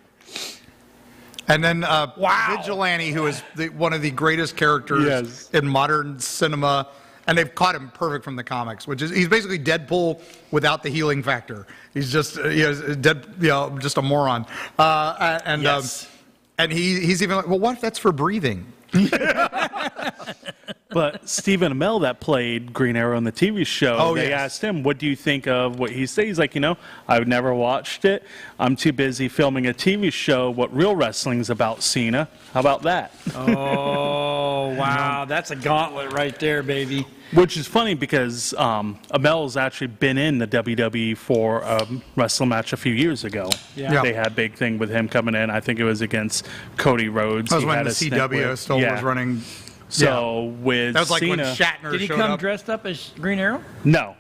And then Wow. Vigilante, who is one of the greatest characters Yes. in modern cinema And they've caught him perfect from the comics, which is he's basically Deadpool without the healing factor. He's just just a moron. And he's even like, well, what if that's for breathing? But Stephen Amell, that played Green Arrow in the TV show, they asked him, what do you think of what he said? He's like, I've never watched it. I'm too busy filming a TV show. What real wrestling's about, Cena. How about that? Oh, wow. That's a gauntlet right there, baby. Which is funny because Amel's actually been in the WWE for a wrestling match a few years ago. Yeah. They had a big thing with him coming in. I think it was against Cody Rhodes. That was when the CW still was running. So with that was like Cena, when Shatner Did he showed come up. dressed up as Green Arrow? No.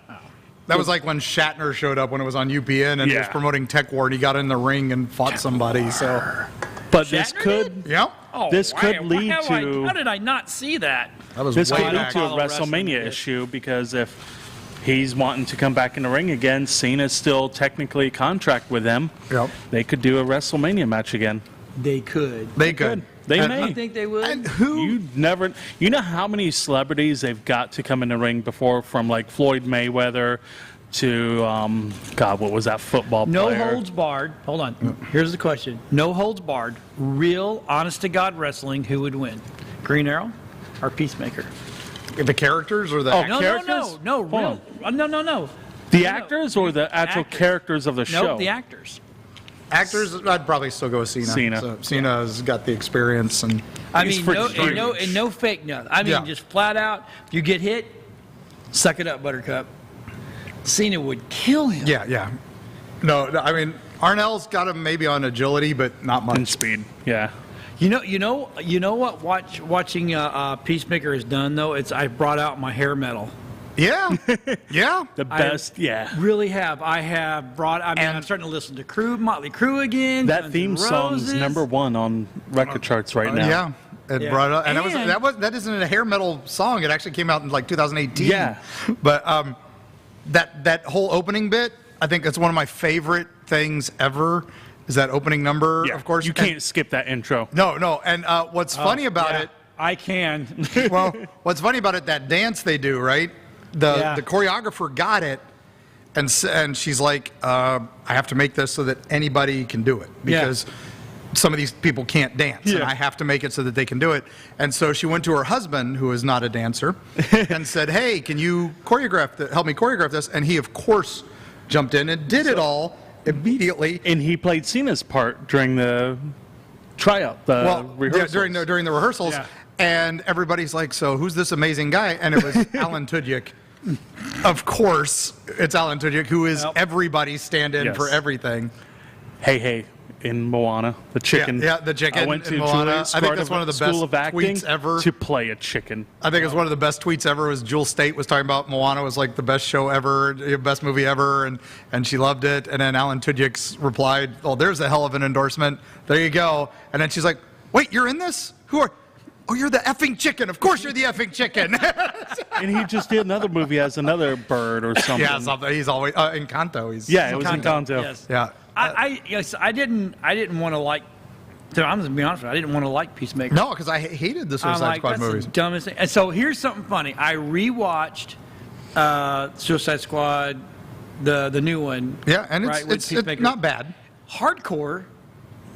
That was like when Shatner showed up when it was on UPN and he was promoting Tech War and he got in the ring and fought somebody. So, but this Shatner could did? yeah, this could lead to How did I not see that? that was this way could lead back. to a Follow wrestling WrestleMania bit. issue because if he's wanting to come back in the ring again, Cena's still technically contract with them. Yep. They could do a WrestleMania match again. They could. They could. They And- may. You think they would? And who? You know how many celebrities they've got to come in the ring before, from like Floyd Mayweather to God, what was that football No player? holds barred. Hold on. Here's the question. No holds barred. Real, honest to God wrestling. Who would win? Green Arrow or Peacemaker? The characters or the Oh, actors? No, characters? no. Hold Real. No. The No. actors or the actual Actors. characters of the show? No, the actors. Actors, I'd probably still go with Cena. Cena. So Cena's got the experience and I He's mean, freaking no fake nothing. I mean, Yeah. just flat out. If you get hit, suck it up, Buttercup. Cena would kill him. yeah. No, I mean Arnell's got him maybe on agility, but not And much. speed. Yeah. You know what? Watching Peacemaker has done though. I brought out my hair metal. Yeah, yeah. The best. Yeah. Really have. I have brought. I mean, And- I'm starting to listen to Motley Crue again. That Guns theme N' song's Roses. #1 on record charts right now. Yeah. It Yeah. brought up, and And- that isn't a hair metal song. It actually came out in like 2018. Yeah. But that whole opening bit, I think that's one of my favorite things ever. Is that opening number? Yeah. Of course, You can't skip that intro. No. And what's funny about Yeah, it? I can. Well, what's funny about it? That dance they do, right? The Yeah. choreographer got it, and she's like, I have to make this so that anybody can do it Yeah. because some of these people can't dance, and I have to make it so that they can do it. And so she went to her husband, who is not a dancer, and said, "Hey, can you help me choreograph this?" And he, of course, jumped in and did it all immediately. And he played Cena's part during the tryout, the rehearsals. During the rehearsals. Yeah. And everybody's like, "So who's this amazing guy?" And it was Alan Tudyk. Of course, it's Alan Tudyk, who is Yep. everybody's stand-in Yes. for everything. Hey, in Moana, the chicken. Yeah, the chicken I went to in Moana. Juilliard I think that's one of the School best of Acting tweets ever. to play a chicken. I think it's one of the best tweets ever. Was Jewel State was talking about Moana was like the best show ever, best movie ever, and she loved it. And then Alan Tudyk replied, "Oh, there's a hell of an endorsement. There you go." And then she's like, "Wait, you're in this? Who are? Oh, you're the effing chicken. Of course, you're the effing chicken." And he just did another movie as another bird or something. Yeah, something. He's always Encanto. Yeah, it was Encanto. Yes. Yeah. I didn't want to like. I'm gonna be honest with you. I didn't want to like Peacemaker. No, because I hated the I'm Suicide like, Squad that's movies. the dumbest thing. And so here's something funny. I rewatched Suicide Squad, the new one. Yeah, and right, with it's Peacemaker. not bad. Hardcore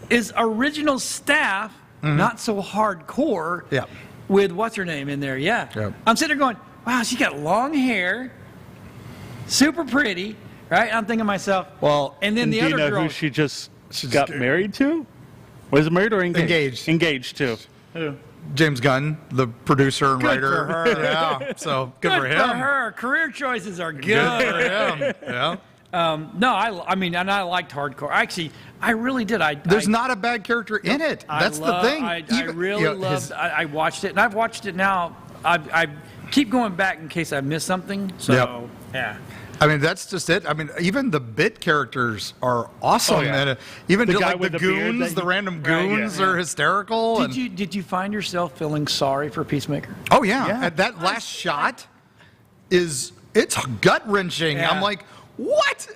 is original staff, not so hardcore. Yeah. With what's her name in there? Yeah. Yep. I'm sitting there going, wow, she's got long hair, super pretty, right? I'm thinking to myself, Well, and then And the do you other know girl. who she just got married to? Was it married or engaged? Engaged. Engaged too. James Gunn, the producer and Good writer. for her. Yeah, so good for him. her. Career choices are good. Good for him. Yeah. No, I mean, and I liked hardcore. Actually, I really did. There's not a bad character in it. That's the thing. I Even- really you know, loved. his- I watched it, and I've watched it now. I keep going back in case I missed something. So Yep. yeah. I mean, that's just it. I mean, even the bit characters are awesome. Oh, yeah. And even The just, guy like with the the beard goons, that the you- random Right, yeah. goons are hysterical. Did you find yourself feeling sorry for Peacemaker? Oh yeah. Yeah. And that last shot it's gut wrenching. Yeah. I'm like, what?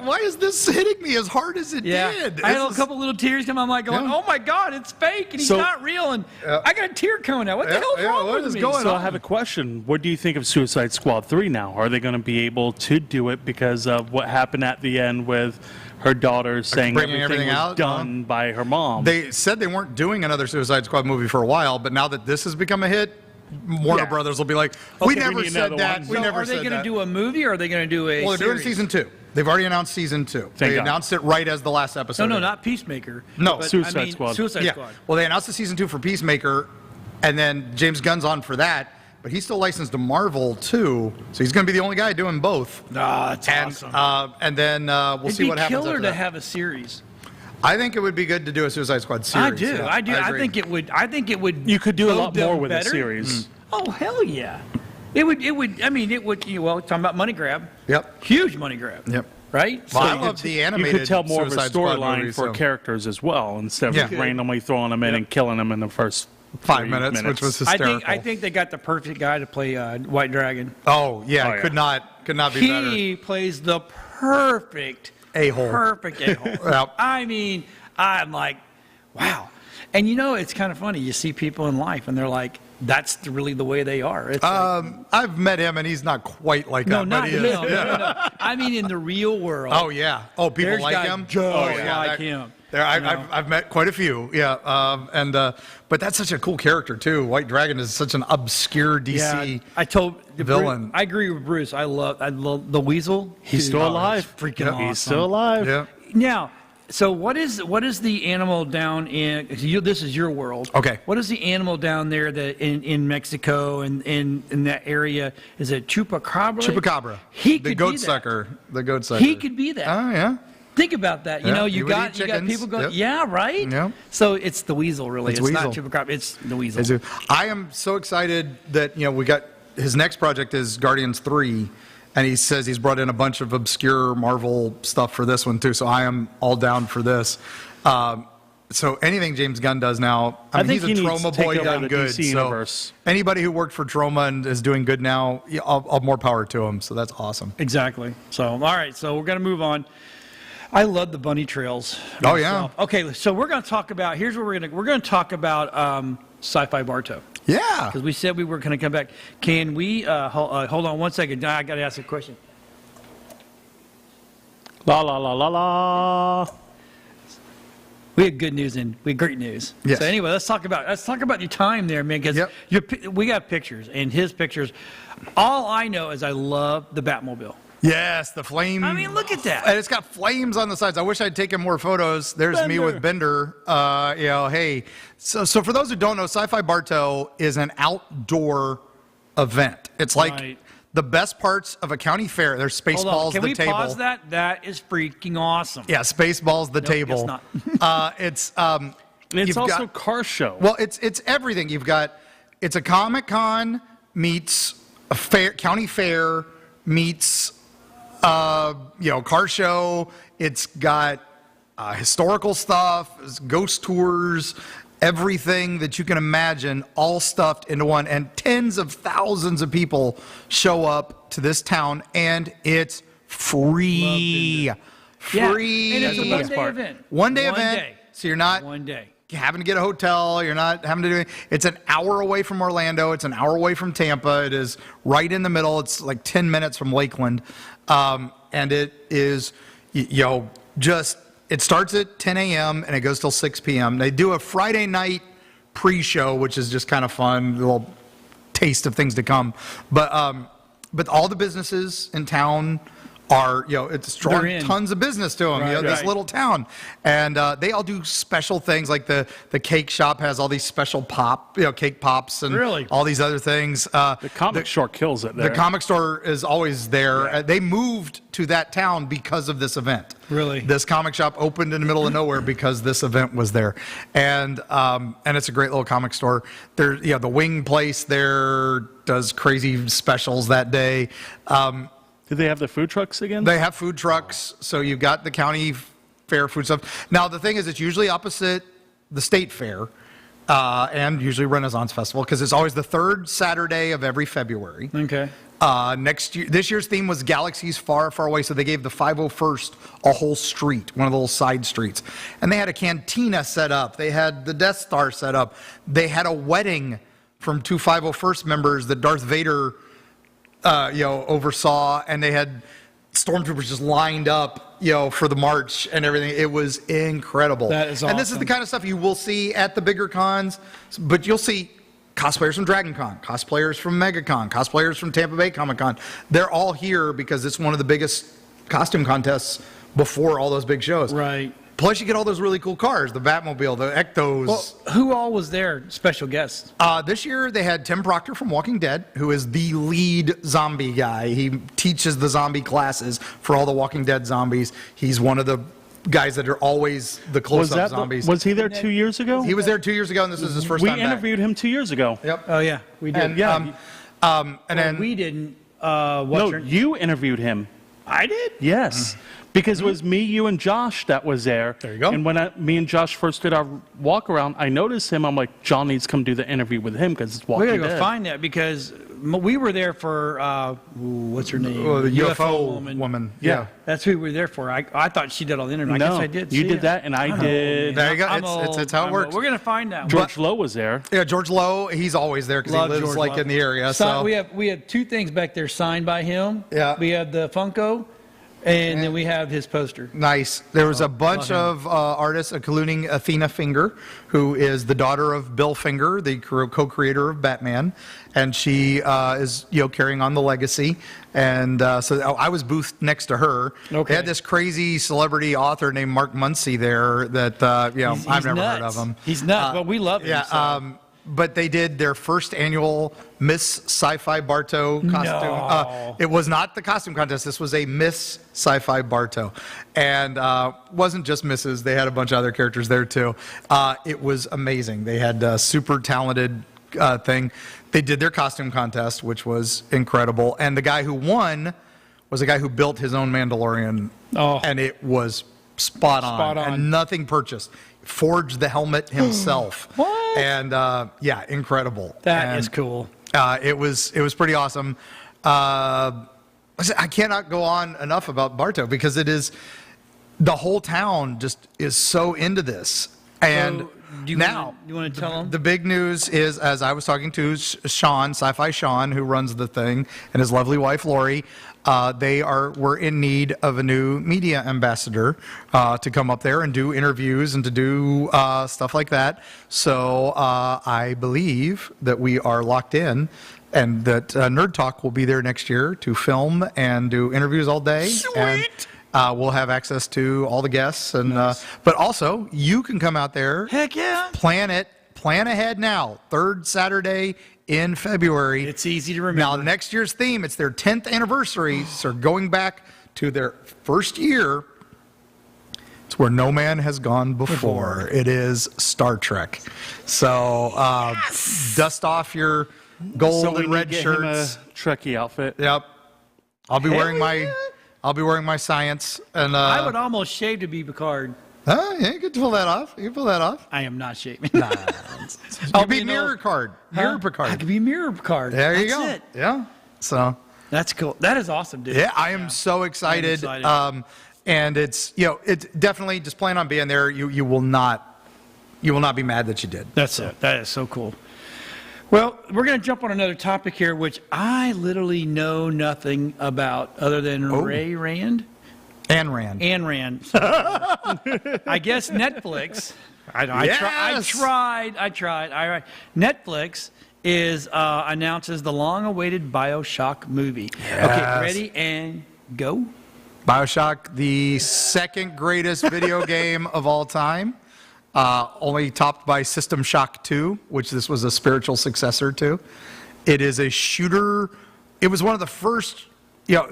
Why is this hitting me as hard as it Yeah, did? I had a couple little tears come. I'm like going, Yeah. "Oh my God, it's fake and he's So- not real." And I got a tear coming out. What the hell's wrong what with is me? going So on? I have a question. What do you think of Suicide Squad 3 now? Are they going to be able to do it because of what happened at the end with her daughter saying bringing everything everything was out? done by her mom? They said they weren't doing another Suicide Squad movie for a while, but now that this has become a hit, Warner Yeah. Brothers will be like, Okay, we we never need said another that. one. We So never are they said going to that. do a movie or are they going to do a Well, they're doing series? season 2. They've already announced season 2. Thank They God. announced it right as the last episode. No, ended. not Peacemaker. No, but, Suicide Squad. Suicide Yeah. Squad. Well, they announced the season 2 for Peacemaker, and then James Gunn's on for that. But he's still licensed to Marvel too, so he's going to be the only guy doing both. That's And awesome. and then we'll It'd see be what happens killer after to that. have a series. I think it would be good to do a Suicide Squad series. I do. Yeah, I do. I agree. think it would. I think it would. You could do a load lot more them with better. a series. Oh hell yeah! It would. It would. I mean, it would. Well, talking about money grab. Yep. Huge money grab. Yep. Right. Well, I So- love the You animated could tell more Suicide of a Squad storyline movie, for so- characters as well, instead of Yeah. just randomly throwing them in and killing them in the first 5 3 minutes, which was hysterical. I think they got the perfect guy to play White Dragon. Oh yeah, Oh, yeah. could not be better. He plays the perfect A-hole. Perfect a-hole. Yep. I mean, I'm like, wow. And you know, it's kind of funny. You see people in life, and they're like, that's really the way they are. It's like, I've met him, and he's not quite like no, that, not but he him. is. No. I mean, in the real world. Oh yeah. Oh, people There's like guys him. just yeah, like that- him. There, You know? I've met quite a few. Yeah. But that's such a cool character too. White Dragon is such an obscure DC. Yeah, I told villain. I agree with Bruce. I love the Weasel. He's Dude, still oh, alive. it's freaking awesome. He's still alive. Yeah. Now, so what is the animal down in? This is your world. Okay. What is the animal down there that in Mexico and in that area? Is it chupacabra? Chupacabra. He the could goat be that. sucker. The goat sucker. He could be that. Oh yeah. Think about that. You Yeah, know, he you would got eat chickens. people going, Yep. yeah, right. Yep. So it's the weasel, really. It's It's not weasel. chupacabra. It's the weasel. I am so excited that we got his next project is Guardians 3, and he says he's brought in a bunch of obscure Marvel stuff for this one too. So I am all down for this. So anything James Gunn does now, I mean, think he's a he needs to Troma take boy over done the good. DC so universe. anybody who worked for Troma and is doing good now, all more power to him. So that's awesome. Exactly. So, all right. So we're going to move on. I love the bunny trails. Oh, yeah. myself. Okay. So we're going to talk about. Here's what we're going to talk about. Sci-Fi Bartow. Yeah. Because we said we were going to come back. Can we hold on one second? I got to ask a question. La la la la la. We had good news and we had great news. Yes. So anyway, let's talk about your time there, man. Because Yep. we got pictures and his pictures. All I know is I love the Batmobile. Yes, the flame. I mean, look at that. And it's got flames on the sides. I wish I'd taken more photos. There's me with Bender. Hey. So for those who don't know, Sci-Fi Bartow is an outdoor event. It's like Right. the best parts of a county fair. There's Hold on. Spaceballs, Can the we table. pause that? That is freaking awesome. Yeah, Spaceballs, the table. guess not. It's And it's you've also got- a car show. Well, it's everything. It's a Comic-Con meets a fair, county fair meets car show. It's got historical stuff, it's ghost tours, everything that you can imagine, all stuffed into one. And tens of thousands of people show up to this town, and it's free. Yeah, Free. and it's a That's the best one-day part. event. One-day One event. day. So you're not One day. having to get a hotel. You're not having to do anything. It's an hour away from Orlando. It's an hour away from Tampa. It is right in the middle. It's like 10 minutes from Lakeland. And it is, it starts at 10 a.m. and it goes till 6 p.m. They do a Friday night pre-show, which is just kind of fun, a little taste of things to come. But all the businesses in town are, it's They're drawing in. tons of business to them, Right, this right. little town. And they all do special things, like the cake shop has all these special cake pops and Really? all these other things. The comic store kills it there. The comic store is always there. They moved to that town because of this event. Really? This comic shop opened in the middle of nowhere because this event was there. And it's a great little comic store. There, the Wing Place there does crazy specials that day. Do they have the food trucks again? They have food trucks, so you've got the county fair food stuff. Now, the thing is, it's usually opposite the state fair and usually Renaissance Festival, because it's always the third Saturday of every February. Okay. This year's theme was Galaxies Far, Far Away, so they gave the 501st a whole street, one of the little side streets. And they had a cantina set up. They had the Death Star set up. They had a wedding from 2 501st members that Darth Vader, oversaw, and they had stormtroopers just lined up, for the march and everything. It was incredible. That is awesome. And this is the kind of stuff you will see at the bigger cons, but you'll see cosplayers from Dragon Con, cosplayers from MegaCon, cosplayers from Tampa Bay Comic Con. They're all here because it's one of the biggest costume contests before all those big shows. Right. Plus, you get all those really cool cars, the Batmobile, the Ectos. Well, who all was there? Special guests. This year, they had Tim Proctor from Walking Dead, who is the lead zombie guy. He teaches the zombie classes for all the Walking Dead zombies. He's one of the guys that are always the close-up zombies. Was he there 2 years ago? He was there 2 years ago, and this is his first time We back. interviewed him 2 years ago. Yep. Oh, yeah, we did. And, Well, then we didn't. No, you interviewed him. I did? Yes. Because it was me, you, and Josh that was there. There you go. And when me and Josh first did our walk around, I noticed him. I'm like, John needs to come do the interview with him because it's Walking We Dead. gotta go find that because we were there for what's her name? the UFO woman. Yeah. That's who we were there for. I thought she did all the interview. I guess I did. You see did it. that, and I did. There you go. I'm It's how it old. works. We're gonna find that. George Lowe was there. Yeah, George Lowe, he's always there because he Love lives George like Lowe. in the area. So So we have 2 things back there signed by him. Yeah. We have the Funko, and then we have his poster. nice. There was a bunch of artists, including Athena Finger, who is the daughter of Bill Finger, the co-creator of Batman, and she is carrying on the legacy. And so I was boothed next to her. Okay. They had this crazy celebrity author named Mark Muncy there that He's I've never nuts. heard of him. He's nuts, but we love him. Yeah. so. But they did their first annual Miss Sci-Fi Bartow costume. No. It was not the costume contest. This was a Miss Sci-Fi Bartow. And wasn't just misses. They had a bunch of other characters there, too. It was amazing. They had a super talented thing. They did their costume contest, which was incredible. And the guy who won was a guy who built his own Mandalorian. Oh. And it was spot on. Spot on. And nothing purchased. Forged the helmet himself. What? And incredible. That is cool. It was pretty awesome. I cannot go on enough about Bartow because it is the whole town just is so into this. And So, do you now want to tell them? the big news is, as I was talking to Sean, Sci-Fi Sean, who runs the thing, and his lovely wife Lori, we're in need of a new media ambassador to come up there and do interviews and to do stuff like that. So I believe that we are locked in, and that Nerd Talk will be there next year to film and do interviews all day. Sweet. And we'll have access to all the guests, and but also you can come out there. Heck yeah. Plan ahead now. 3rd Saturday in February. It's easy to Now, remember. next year's theme, it's their 10th anniversary, so going back to their first year. It's where no man has gone before. It is Star Trek. So dust off your gold So we and need red to get him a shirts. Trekkie outfit. Yep. I'll be wearing yeah. my science, and I would almost shave to be Picard. yeah, you can pull that off. You can pull that off. I am not shaving. You'll be Mirror Picard. Mirror I Picard. could be Mirror Picard. There you That's go. It. Yeah. So That's cool. That is awesome, dude. yeah, I am so excited. excited. And it's it's definitely just plan on being there. You will not be mad that you did. That's it. That is so cool. Well, we're going to jump on another topic here, which I literally know nothing about other than Ray Rand. Ayn Rand. Ayn Rand. I guess Netflix. I tried. Netflix announces the long-awaited Bioshock movie. Yes. Okay, ready and go. Bioshock, the second greatest video game of all time, only topped by System Shock 2, which this was a spiritual successor to. It is a shooter. It was one of the first.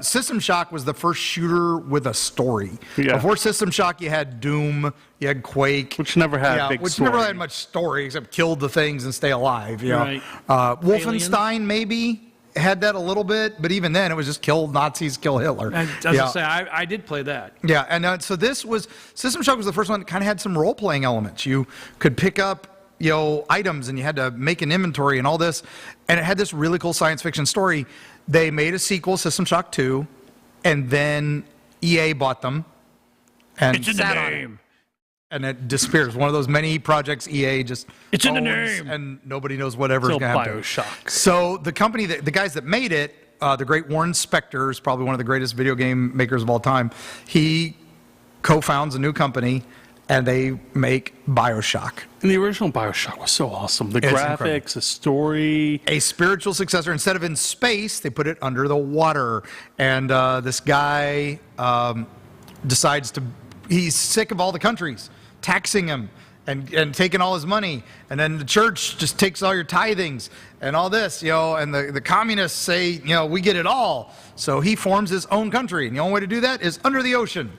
System Shock was the first shooter with a story. Yeah. Before System Shock, you had Doom, you had Quake, Which never had big which story. never had much story except kill the things and stay alive. Right. Wolfenstein maybe had that a little bit, but even then it was just kill Nazis, kill Hitler. I was going to say, I did play that. Yeah, and so System Shock was the first one that kind of had some role-playing elements. You could pick up, items, and you had to make an inventory and all this. And it had this really cool science fiction story. They made a sequel, System Shock 2, and then EA bought them. And It's in the sat on it. name. And it disappears. One of those many projects EA just It's in the owns, name. and nobody knows whatever's Till going to happen. Bioshock. So the company, the guys that made it, the great Warren Spector is probably one of the greatest video game makers of all time. He co-founds a new company, and they make Bioshock. And the original Bioshock was so awesome. The It's graphics, incredible. the story. A spiritual successor. Instead of in space, they put it under the water. And this guy decides to, he's sick of all the countries taxing him and taking all his money. And then the church just takes all your tithings and all this, and the communists say, we get it all. So he forms his own country. And the only way to do that is under the ocean.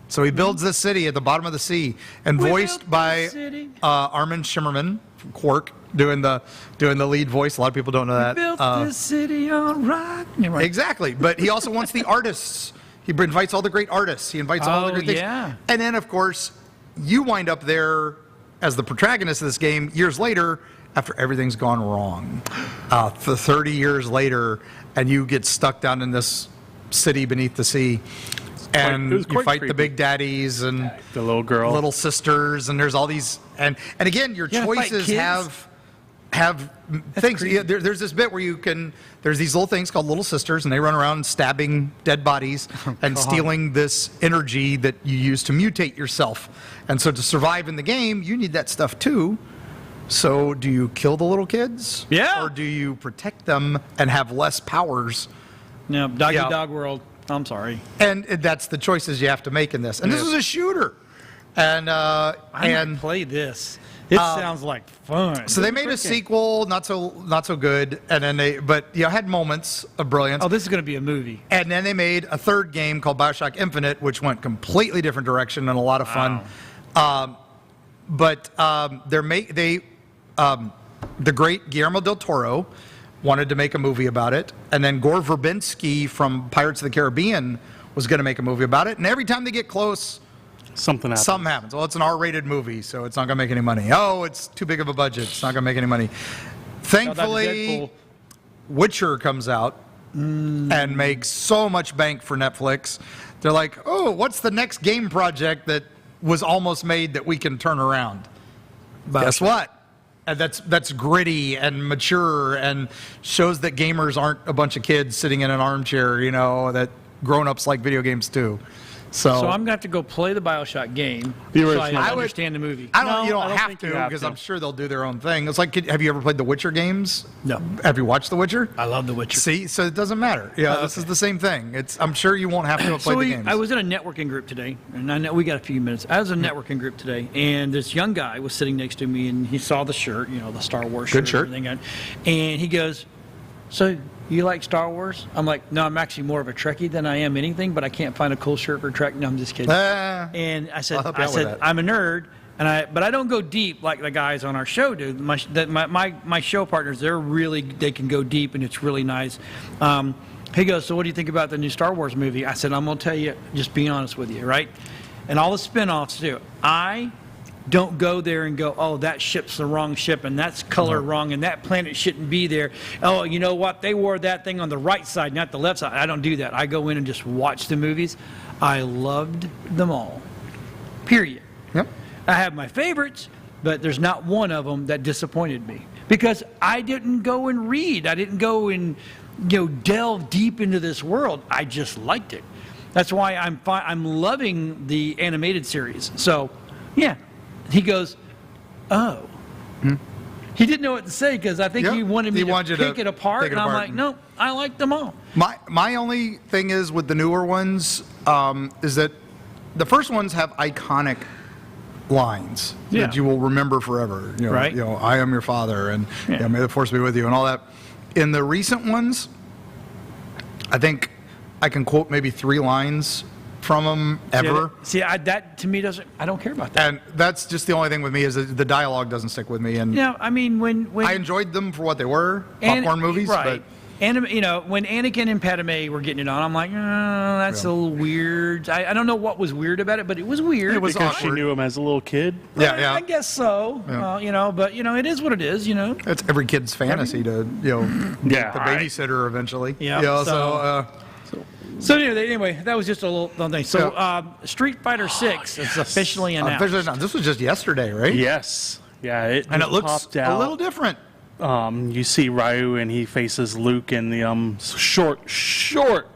So he builds this city at the bottom of the sea, and We voiced built by this city. Armin Shimmerman from Quark, doing the lead voice. A lot of people don't know that. Built this city on rock. You're right. Exactly, but he also wants the artists. He invites all the great artists. He invites all the Oh, great things. yeah. And then, of course, you wind up there as the protagonist of this game years later after everything's gone wrong. For 30 years later, and you get stuck down in this city beneath the sea. And it was you quite fight the creepy. big daddies and The little girl. little sisters, and there's all these, and again, your You gotta fight choices kids? have things. creepy. Yeah, there's this bit where there's these little things called little sisters, and they run around stabbing dead bodies and stealing this energy that you use to mutate yourself. And so to survive in the game, you need that stuff too. So do you kill the little kids? Yeah. Or do you protect them and have less powers? No, Doggy Yeah. Dog World. I'm sorry. And that's the choices you have to make in this. And this is a shooter. And I might play this. It sounds like fun. so they made a sequel, not so good, and then had moments of brilliance. Oh, this is going to be a movie. And then they made a third game called Bioshock Infinite, which went completely different direction and a lot of fun. The great Guillermo del Toro wanted to make a movie about it, and then Gore Verbinski from Pirates of the Caribbean was going to make a movie about it. And every time they get close, Something happened. something happens. Well, it's an R-rated movie, so it's not going to make any money. Oh, it's too big of a budget. It's not going to make any money. Thankfully, Deadpool. Witcher comes out and makes so much bank for Netflix. They're like, oh, what's the next game project that was almost made that we can turn around? Guess what? And that's gritty and mature and shows that gamers aren't a bunch of kids sitting in an armchair, that grown-ups like video games too. So I'm going to have to go play the Bioshock game The so original. I I would- understand the movie. I don't. No, you don't I don't have think to you have because to. I'm sure they'll do their own thing. It's like, have you ever played the Witcher games? No. Have you watched the Witcher? I love The Witcher. See, so it doesn't matter. Yeah, this is the same thing. I'm sure you won't have to have played the games. I was in a networking group today, and I know we got a few minutes. I was in a networking group today, and this young guy was sitting next to me, and he saw the shirt, the Star Wars Good shirt. shirt. And everything. And he goes, "So you like Star Wars?" I'm like, "No, I'm actually more of a Trekkie than I am anything, but I can't find a cool shirt for Trek." No, I'm just kidding. And I said, I'll help you out with that. "I'm a nerd." But I don't go deep like the guys on our show do. My show partners, they can go deep, and it's really nice. He goes, "So what do you think about the new Star Wars movie?" I said, "I'm going to tell you, just being honest with you, right? And all the spin-offs do. I don't go there and go, oh, that ship's the wrong ship, and that's color wrong, and that planet shouldn't be there. Oh, you know what? They wore that thing on the right side, not the left side." I don't do that. I go in and just watch the movies. I loved them all. Period. Yep. I have my favorites, but there's not one of them that disappointed me because I didn't go and read. I didn't go and delve deep into this world. I just liked it. That's why I'm loving the animated series. So, yeah. He goes, "Oh." He didn't know what to say because I think Yep. he wanted me He to wanted you pick to it apart, pick it and I'm apart. like, no, I like them all. My only thing is with the newer ones is that the first ones have iconic lines Yeah. that you will remember forever. Right. I am your father, and Yeah. may the force be with you, and all that. In the recent ones, I think I can quote maybe 3 lines from them ever. See, that to me I don't care about that. And that's just the only thing with me is that the dialogue doesn't stick with me. And I mean, when I enjoyed them for what they were, And- popcorn movies, right. when Anakin and Padme were getting it on, I'm like, that's a little weird. I don't know what was weird about it, but it was weird. It was Because she awkward. knew him as a little kid. Yeah. I guess so. Yeah. But it is what it is. It's every kid's fantasy to Yeah, the babysitter eventually. Yeah, So anyway, that was just a little thing. So Street Fighter 6 is officially announced. This was just yesterday, right? Yes. Yeah, it And it just looks popped out. a little different. You see Ryu and he faces Luke in the short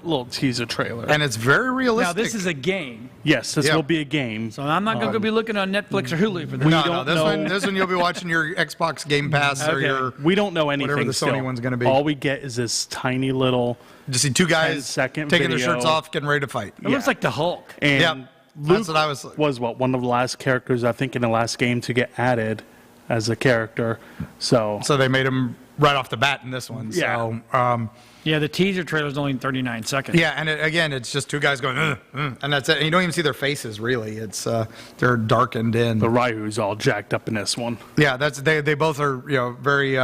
little teaser trailer. And it's very realistic. Now this is a game, Yes, this Yeah. will be a game. so I'm not going to be looking on Netflix or Hulu for this. No, this know. one you'll be watching your Xbox Game Pass or Okay. your. We don't know anything. Whatever the Sony still. one's gonna be. All we get is this tiny little, Just see two guys 10-second taking their video. shirts off, getting ready to fight. It looks like the Hulk. and Yep, Luke that's what I was. one of the last characters I think in the last game to get added as a character. So So they made him right off the bat in this one. Yeah. So, Yeah, the teaser trailer is only 39 seconds. yeah, and again, it's just two guys going, and that's it. And you don't even see their faces really. It's they're darkened in. the Ryu's all jacked up in this one. Yeah, they both are very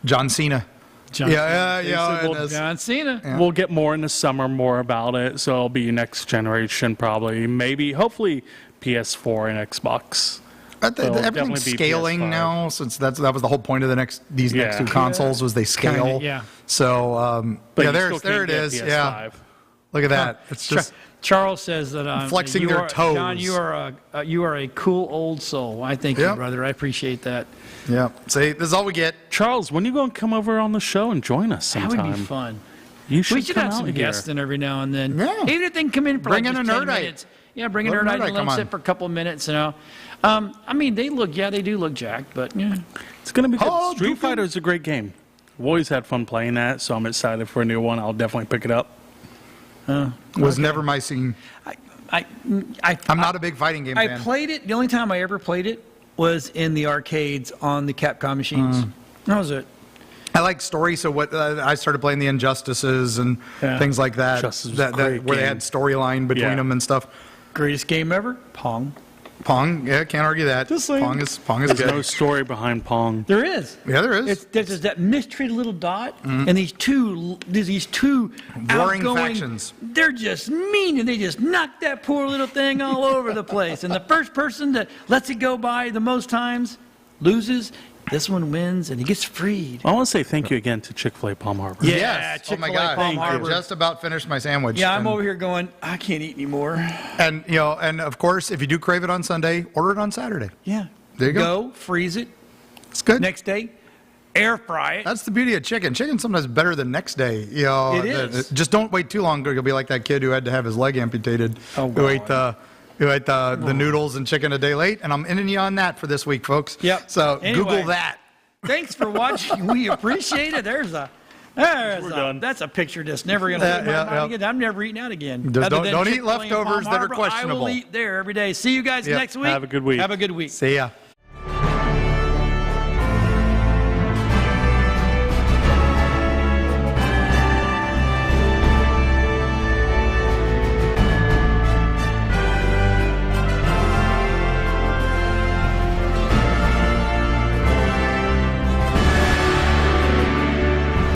John Cena. John And John Cena. Yeah. We'll get more in the summer, more about it. So it'll be next generation, probably, maybe, hopefully, PS4 and Xbox. Everything's definitely be scaling PS5. now, since that was the whole point of these next Yeah. two consoles was they scale. Kinda, yeah. So But yeah, you there still it can't get is. PS5. Yeah, look at that. It's just Charles says that Flexing you their are- toes. John, you are a cool old soul. I thank you, Yeah. brother. I appreciate that. yeah. See, this is all we get. Charles, when you going to come over on the show and join us That sometime? would be fun. You should We should come have out some here. guests in every now and then. Yeah. Even if they can come in for Bring like in just a 10 nerdite. minutes. Yeah, bring in a Let a nerdite nerdite and let come them sit on. for a couple of minutes. They do look jacked, but yeah. It's going to be good. Oh, Street Duke. Fighter is a great game. I've always had fun playing that, so I'm excited for a new one. I'll definitely pick it up. Was never my scene. I'm not a big fighting game I fan. played it. The only time I ever played it was in the arcades on the Capcom machines. That was it. I like story, so what I started playing the Injustices and Yeah. things like that. Injustice was a great where they game. had storyline between Yeah. them and stuff. Greatest game ever? Pong. Pong, yeah, can't argue that. Just saying. Pong is There's good. no story behind Pong. There is. Yeah, there is. There's that mistreated little dot, and these two Warring outgoing, factions. They're just mean, and they just knock that poor little thing all over the place. And the first person that lets it go by the most times loses. This one wins, and he gets freed. I want to say thank you again to Chick-fil-A Palm Harbor. Yeah, Yes. Oh my Chick-fil-A God. Palm I Harbor. just about finished my sandwich. Yeah, I'm and, over here going, I can't eat anymore. And and of course, if you do crave it on Sunday, order it on Saturday. Yeah. There you go. freeze it. It's good. Next day, air fry it. That's the beauty of chicken. Chicken's sometimes better than next day. It is. Just don't wait too long. You'll be like that kid who had to have his leg amputated. Oh, who God. ate the noodles and chicken a day late. And I'm ending you on that for this week, folks. Yep. So Anyway. Google that. Thanks for watching. We appreciate it. That's a picture that's never going to leave my mind again. I'm never eating out again. Just Other than don't eat Chick-fil-A in leftovers Palm that are Harbor, questionable. I will eat there every day. See you guys Yep. next week. Have a good week. Have a good week. See ya.